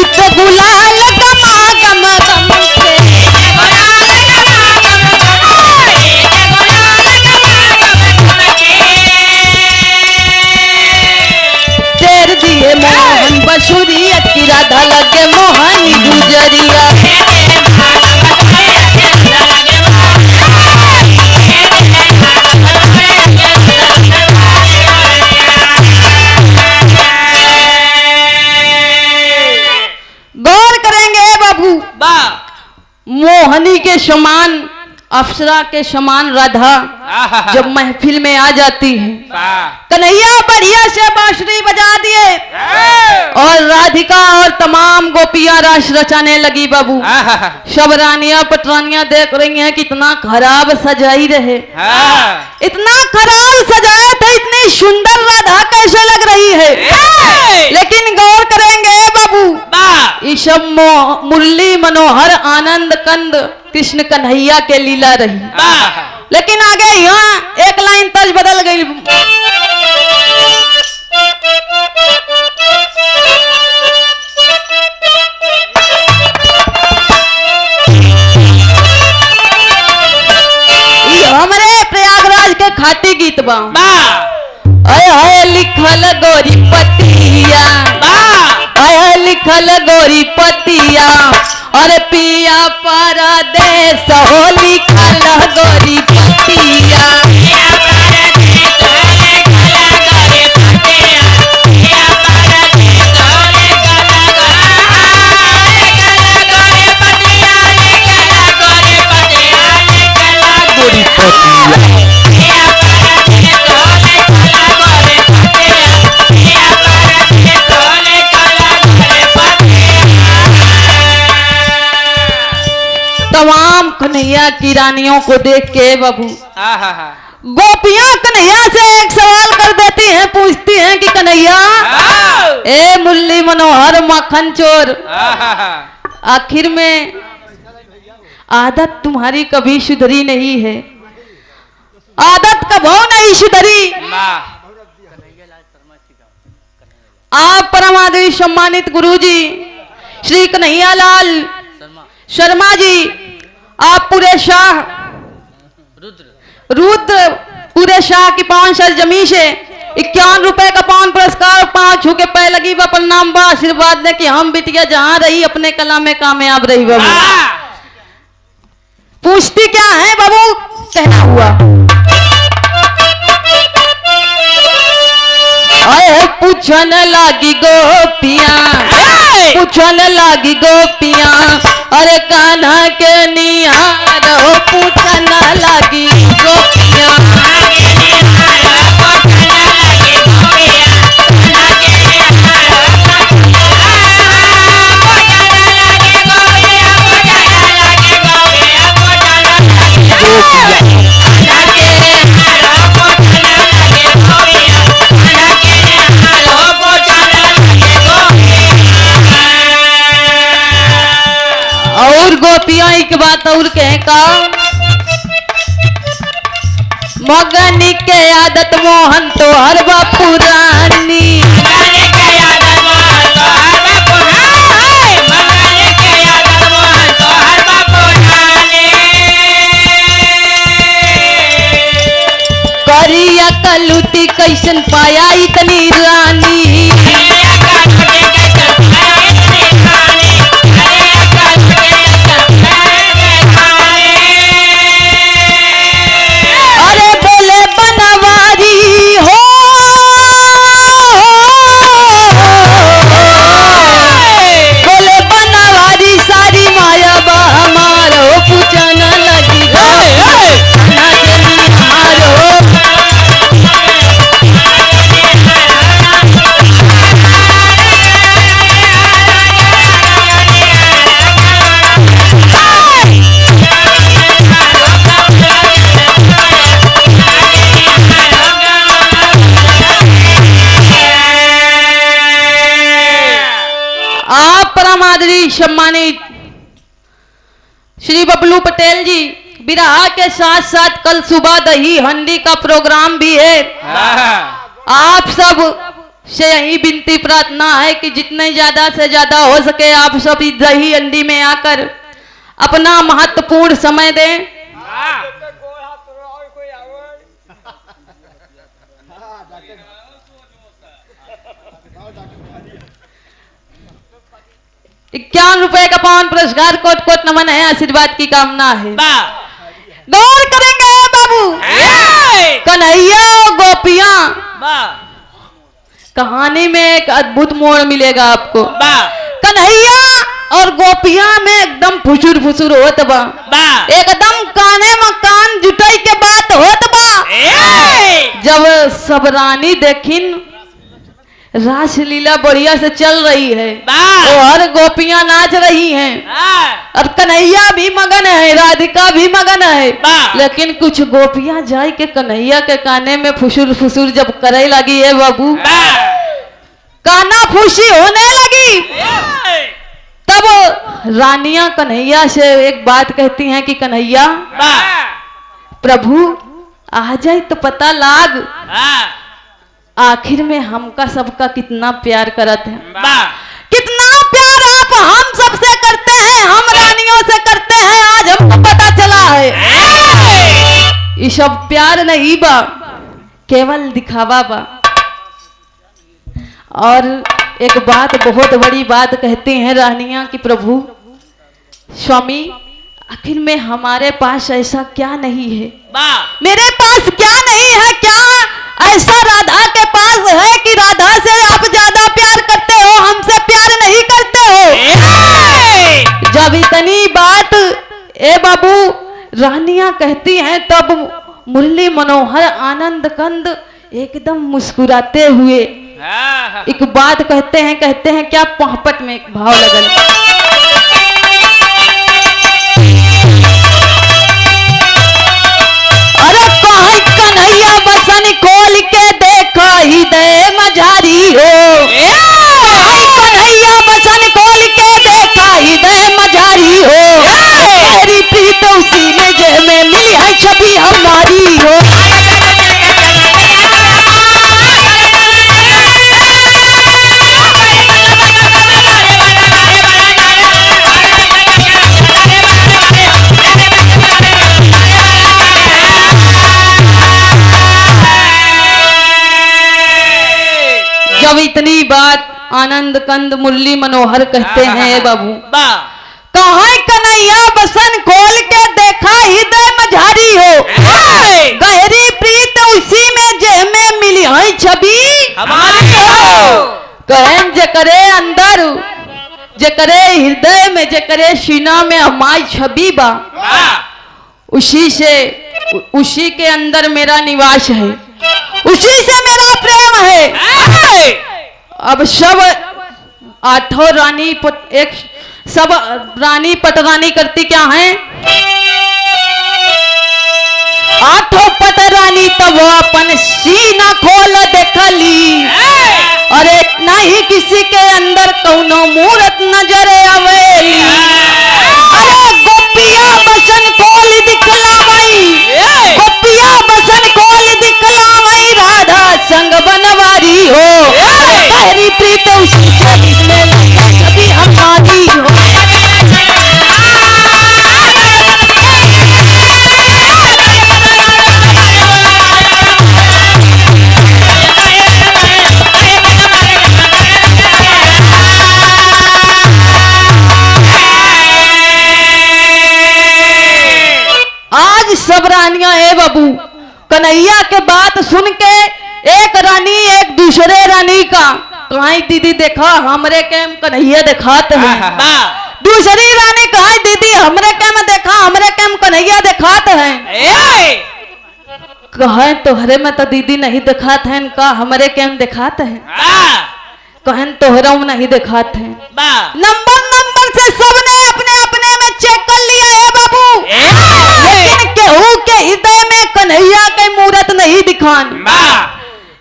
तो गुलाल गमा गम गम के, तेर दिए मोहन बसुरिया की राधा लगे मोहनी गुजरिया। मोहनी के समान अप्सरा के समान राधा जब महफिल में आ जाती है, कन्हैया बढ़िया से बांसुरी बजा दिए और राधिका और तमाम गोपियां रास रचाने लगी बाबू। सब रानियां पटरानियां देख रही हैं कितना खराब सजाई रहे, इतना खराब सजाया था, इतनी सुंदर राधा कैसे लग रही है। लेकिन गौर करेंगे बाबू, ये सब मुरली मनोहर आनंद कंद कृष्ण कन्हैया के लीला रही। लेकिन आगे यहाँ एक लाइन तर्ज बदल गई। हमारे प्रयागराज के खाटी गीत बा है लिखल गोरी पतिया, है लिखल गोरी पतिया, और पिया परदेस हो लिखल गोरी पतिया। तमाम कन्हैया की रानियों को देख के बाबू गोपियां कन्हैया से एक सवाल कर देती हैं, पूछती हैं कि कन्हैया ए मुरली मनोहर माखन चोर, आखिर में आदत तुम्हारी कभी सुधरी नहीं है, आदत कभी नहीं सुधरी। आप परमादेवी सम्मानित गुरुजी श्री कन्हैया लाल शर्मा जी, आप पूरे शाह रुद्र पूरे शाह की पावन सरजमी से 51 रुपए का पावन पुरस्कार, 5 छू के पै लगी बा, प्रणाम बा, आशीर्वाद दे कि हम बिटिया जहां रही अपने कला में कामयाब रही बाबू। पूछती क्या है बाबू, कहना हुआ अरे पूछन लागी गोपियां, पूछन लागी गोपियां, अरे कान्हा के निहार हो, पूछन लागी गोपियां। एक बात और कहे का मगन के आदत मोहन तो हर बा पुरानी करिया कलुती कैसन पाया इतनी रानी अरे बोले बनवारी हो बोले बनवारी सारी माया बा हमारो पूछना लगी हमारो आप परमादरी सम्मानित श्री बबलू पटेल जी बिरहा के साथ साथ कल सुबह दही हंडी का प्रोग्राम भी है। आप सब से यही विनती प्रार्थना है कि जितने ज्यादा से ज्यादा हो सके आप सब इस दही हंडी में आकर अपना महत्वपूर्ण समय दें। ₹51 का पावन पुरस्कार कोट कोट नमन है, आशीर्वाद की कामना है। गौर करेंगे बाबू कन्हैया और गोपियां कहानी में एक अद्भुत मोड़ मिलेगा आपको। कन्हैया और गोपियां में एकदम फुसुर फुसुर होत बा, एकदम काने में कान जुटाई के बात होत बा। जब सब रानी देखिन रासलीला बढ़िया से चल रही है और गोपियां नाच रही हैं और कन्हैया भी मगन है, राधिका भी मगन है, लेकिन कुछ गोपियां जाए के कन्हैया के काने में फुसुर फुसुर जब करे लगी है बाबू, काना फूसी होने लगी, तब रानियां कन्हैया से एक बात कहती हैं कि कन्हैया प्रभु आ जाए तो पता लाग आखिर में हमका सबका कितना प्यार करत है, कितना प्यार आप हम सबसे करते हैं, हम रानियों से करते हैं, आज हमको पता चला है। ये सब प्यार नहीं बा, केवल दिखावा बा। और एक बात बहुत बड़ी बात कहती हैं रानियां कि प्रभु स्वामी आखिर में हमारे पास ऐसा क्या नहीं है, मेरे पास क्या नहीं है, क्या ऐसा राधा के पास है कि राधा से आप ज्यादा प्यार करते हो, हमसे प्यार नहीं करते हो। जब इतनी बात ए बाबू रानियां कहती हैं तब मुरली मनोहर आनंद कंद एकदम मुस्कुराते हुए एक बात कहते हैं क्या पोहपट में एक भाव लगल। अरे कहीं कन्हैया बसन खोल के देखा ही दे मझारी हो, कहीं कन्हैया बसन खोल के देखा ही दे मझारी हो, मेरी प्रीत उसी में जे में मिली है छवि हमारी हो। जब इतनी बात आनंद कंद मुरली मनोहर कहते हैं बाबू, कहाँ कन्हैया बसन खोल के देखा हृदय मझारी हो, गहरी प्रीत उसी में जे में मिली है छवि हमारी हो। कहें जकरे अंदर जकरे हृदय में जकरे सीना में हमारी छवि बा, उसी के अंदर मेरा निवास है, उसी से मेरा प्रेम है। अब सब आठों रानी एक सब रानी पटरानी करती क्या है, आठों पटरानी तब अपन सीना खोल देखली, और इतना ही किसी के अंदर कौनो मूरत नजर आवेली। अरे गोपी हो, गहरी प्रीत उसी के जिसमें लगे कभी हमारी हो। आज सब रानियां है बाबू, कन्हैया के बात सुन के एक रानी एक दूसरे रानी का कहा दीदी देखा हमरे के कन्हैया दिखाते हैं। दूसरी रानी कहा दीदी हमरे के में देखा हमरे के कन्हैया दिखाते हैं। कहे तोहरे में तो दीदी नहीं दिखाते हैं, का हमरे के में दिखाते हैं। कहन तोहरा में नहीं दिखाते हैं। नंबर नंबर से सबने अपने अपने में चेक कर लिया है बाबू, लेकिन केहू के हृदय में कन्हैया के मूरत नहीं दिखान।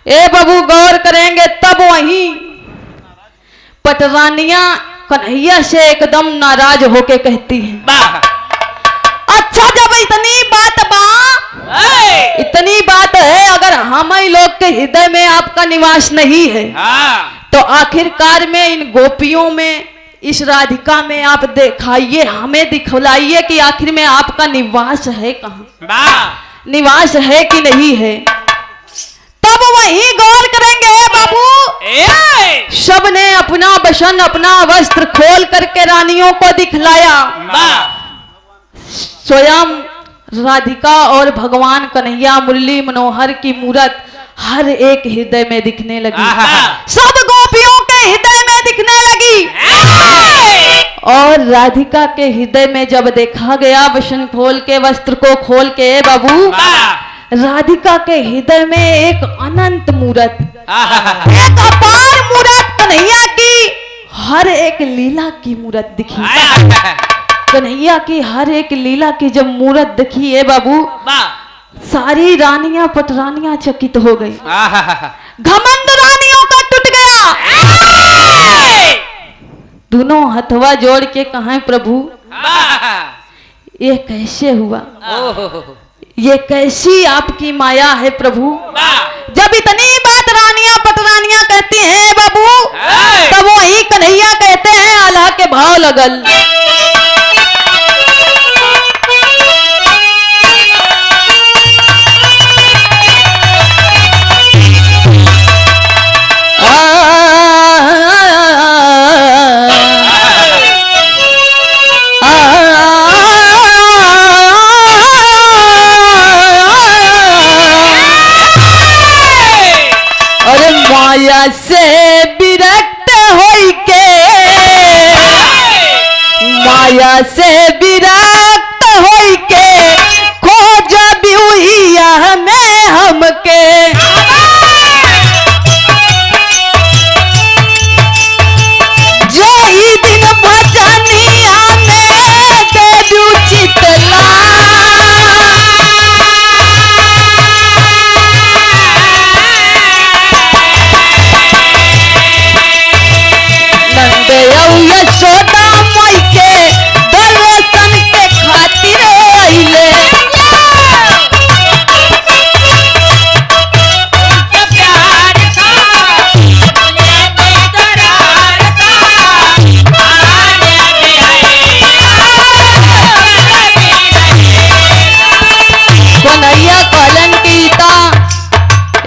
ए बाबू गौर करेंगे तब वही पटरानियां कन्हैया से एकदम नाराज होके कहती हैं, अच्छा जब इतनी बात है अगर हम ही लोग के हृदय में आपका निवास नहीं है तो आखिरकार में इन गोपियों में इस राधिका में आप दिखाइए, हमें दिखलाइए कि आखिर में आपका निवास है कहाँ, निवास है कि नहीं है। तब वही गौर करेंगे बाबू, सबने अपना बसन अपना वस्त्र खोल करके रानियों को दिखलाया। स्वयं राधिका और भगवान कन्हैया मुरली मनोहर की मूरत हर एक हृदय में दिखने लगी, सब गोपियों के हृदय में दिखने लगी। और राधिका के हृदय में जब देखा गया वसन खोल के वस्त्र को खोल के बाबू, राधिका के हृदय में एक अनंत मूरत, एक अपार मूरत कन्हैया की हर एक लीला की मूरत दिखी। कन्हैया की हर एक लीला की जब मूरत दिखी है बाबू, सारी रानियां पटरानियां चकित हो गई, घमंड रानियों का टूट गया। दोनों हथवा जोड़ के कहा प्रभु ये कैसे हुआ, ये कैसी आपकी माया है प्रभु। जब इतनी बात रानियां पटरानियां कहती हैं बाबू, तब वही कन्हैया कहते हैं आल्हा के भाव लगल। माया से विरक्त होई के, माया से विरक्त होई के खोज बिहुइया में हमके। जही दिन भजनिया में देदू चितला, यशोदा माई के दर्शन के खातिर आइले। कन्हैया कहलन की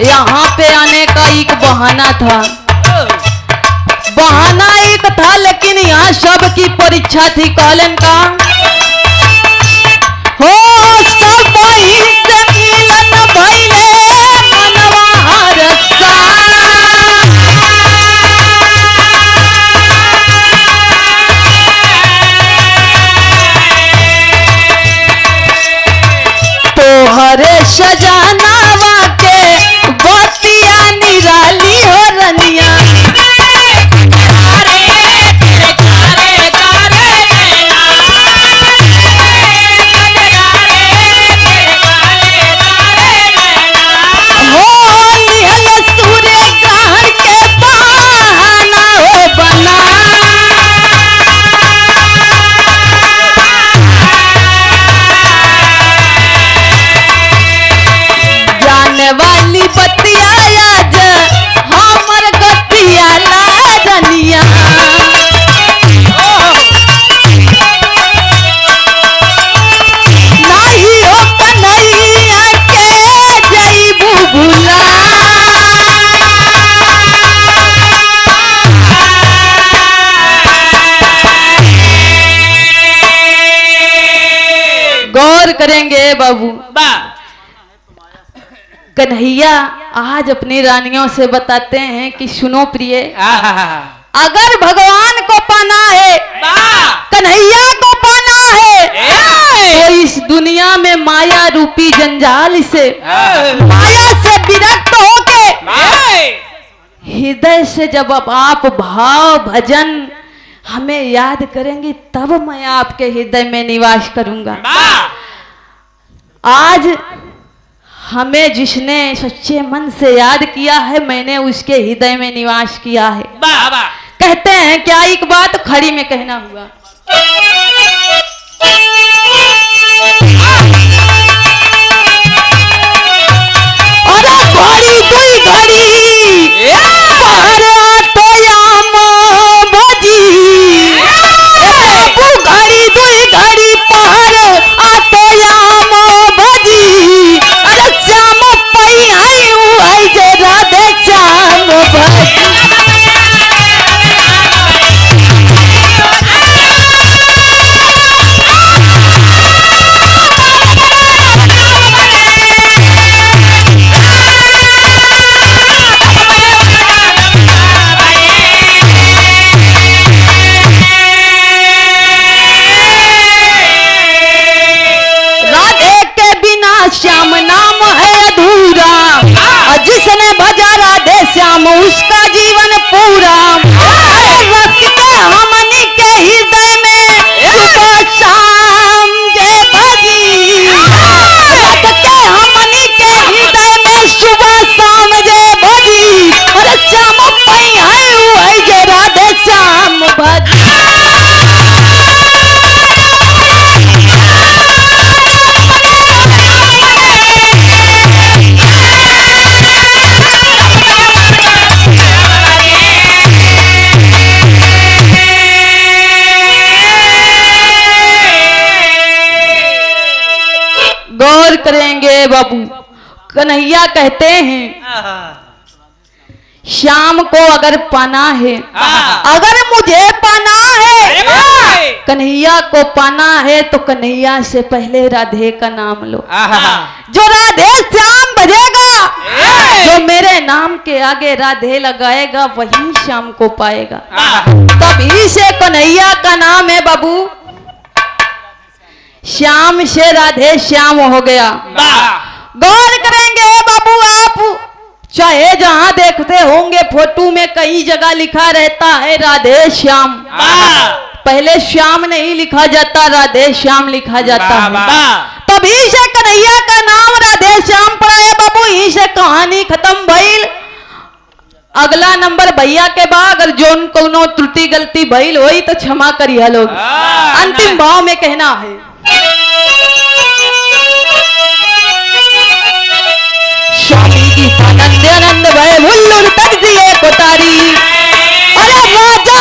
यहाँ पे आने का एक बहाना था, बहाना एक था लेकिन यहाँ सब की परीक्षा थी। कहलन का हो सब से मिलन भइले मनवा हरसा, तोहरे सजनावा के बतिया निराली हो रनिया। करेंगे बाबू। वाह कन्हैया आज अपनी रानियों से बताते हैं कि सुनो प्रिय, अगर भगवान को पाना है, कन्हैया को पाना है, तो इस दुनिया में माया रूपी जंजाल से, माया से विरक्त होके हृदय से जब अब आप भाव भजन हमें याद करेंगे तब मैं आपके हृदय में निवास करूंगा। आज हमें जिसने सच्चे मन से याद किया है मैंने उसके हृदय में निवास किया है। कहते हैं क्या एक बात खड़ी में कहना हुआ, अरे घड़ी दुई घड़ी पहर तो याम बजी, घड़ी दुई घड़ी पहर तो याम बजी, अरे श्याम पई आई जे राधे श्याम भजी। श्याम नाम है अधूरा, और जिसने भजा राधे श्याम उसका जीवन पूरा। रख के हमनी के हृदय में सुबह शाम जय भजी, रख के हमनी के हृदय में सुबह शाम जय भजी, अरे श्याम पई है जय राधे श्याम भजी। गौर करेंगे बाबू, कन्हैया कहते हैं श्याम को अगर पाना है, अगर मुझे पाना है, कन्हैया को पाना है तो कन्हैया से पहले राधे का नाम लो। जो राधे श्याम भजेगा, जो मेरे नाम के आगे राधे लगाएगा वही श्याम को पाएगा। तभी से कन्हैया का नाम है बाबू, श्याम से राधे श्याम हो गया। गौर करेंगे बाबू आप, चाहे जहां देखते होंगे फोटो में कई जगह लिखा रहता है राधे श्याम, पहले श्याम नहीं लिखा जाता राधे श्याम लिखा जाता है। तभी से कन्हैया का नाम राधे श्याम पड़ा है बाबू, यहीं से कहानी खत्म भइल। अगला नंबर भैया के बाद अगर जोन कोनो त्रुटि गलती भइल होई तो क्षमा करिए लोग। अंतिम भाव में कहना है, स्वामी की सानंद आनंद भय हुल्लुल तक दिए कोतारी, अरे राजा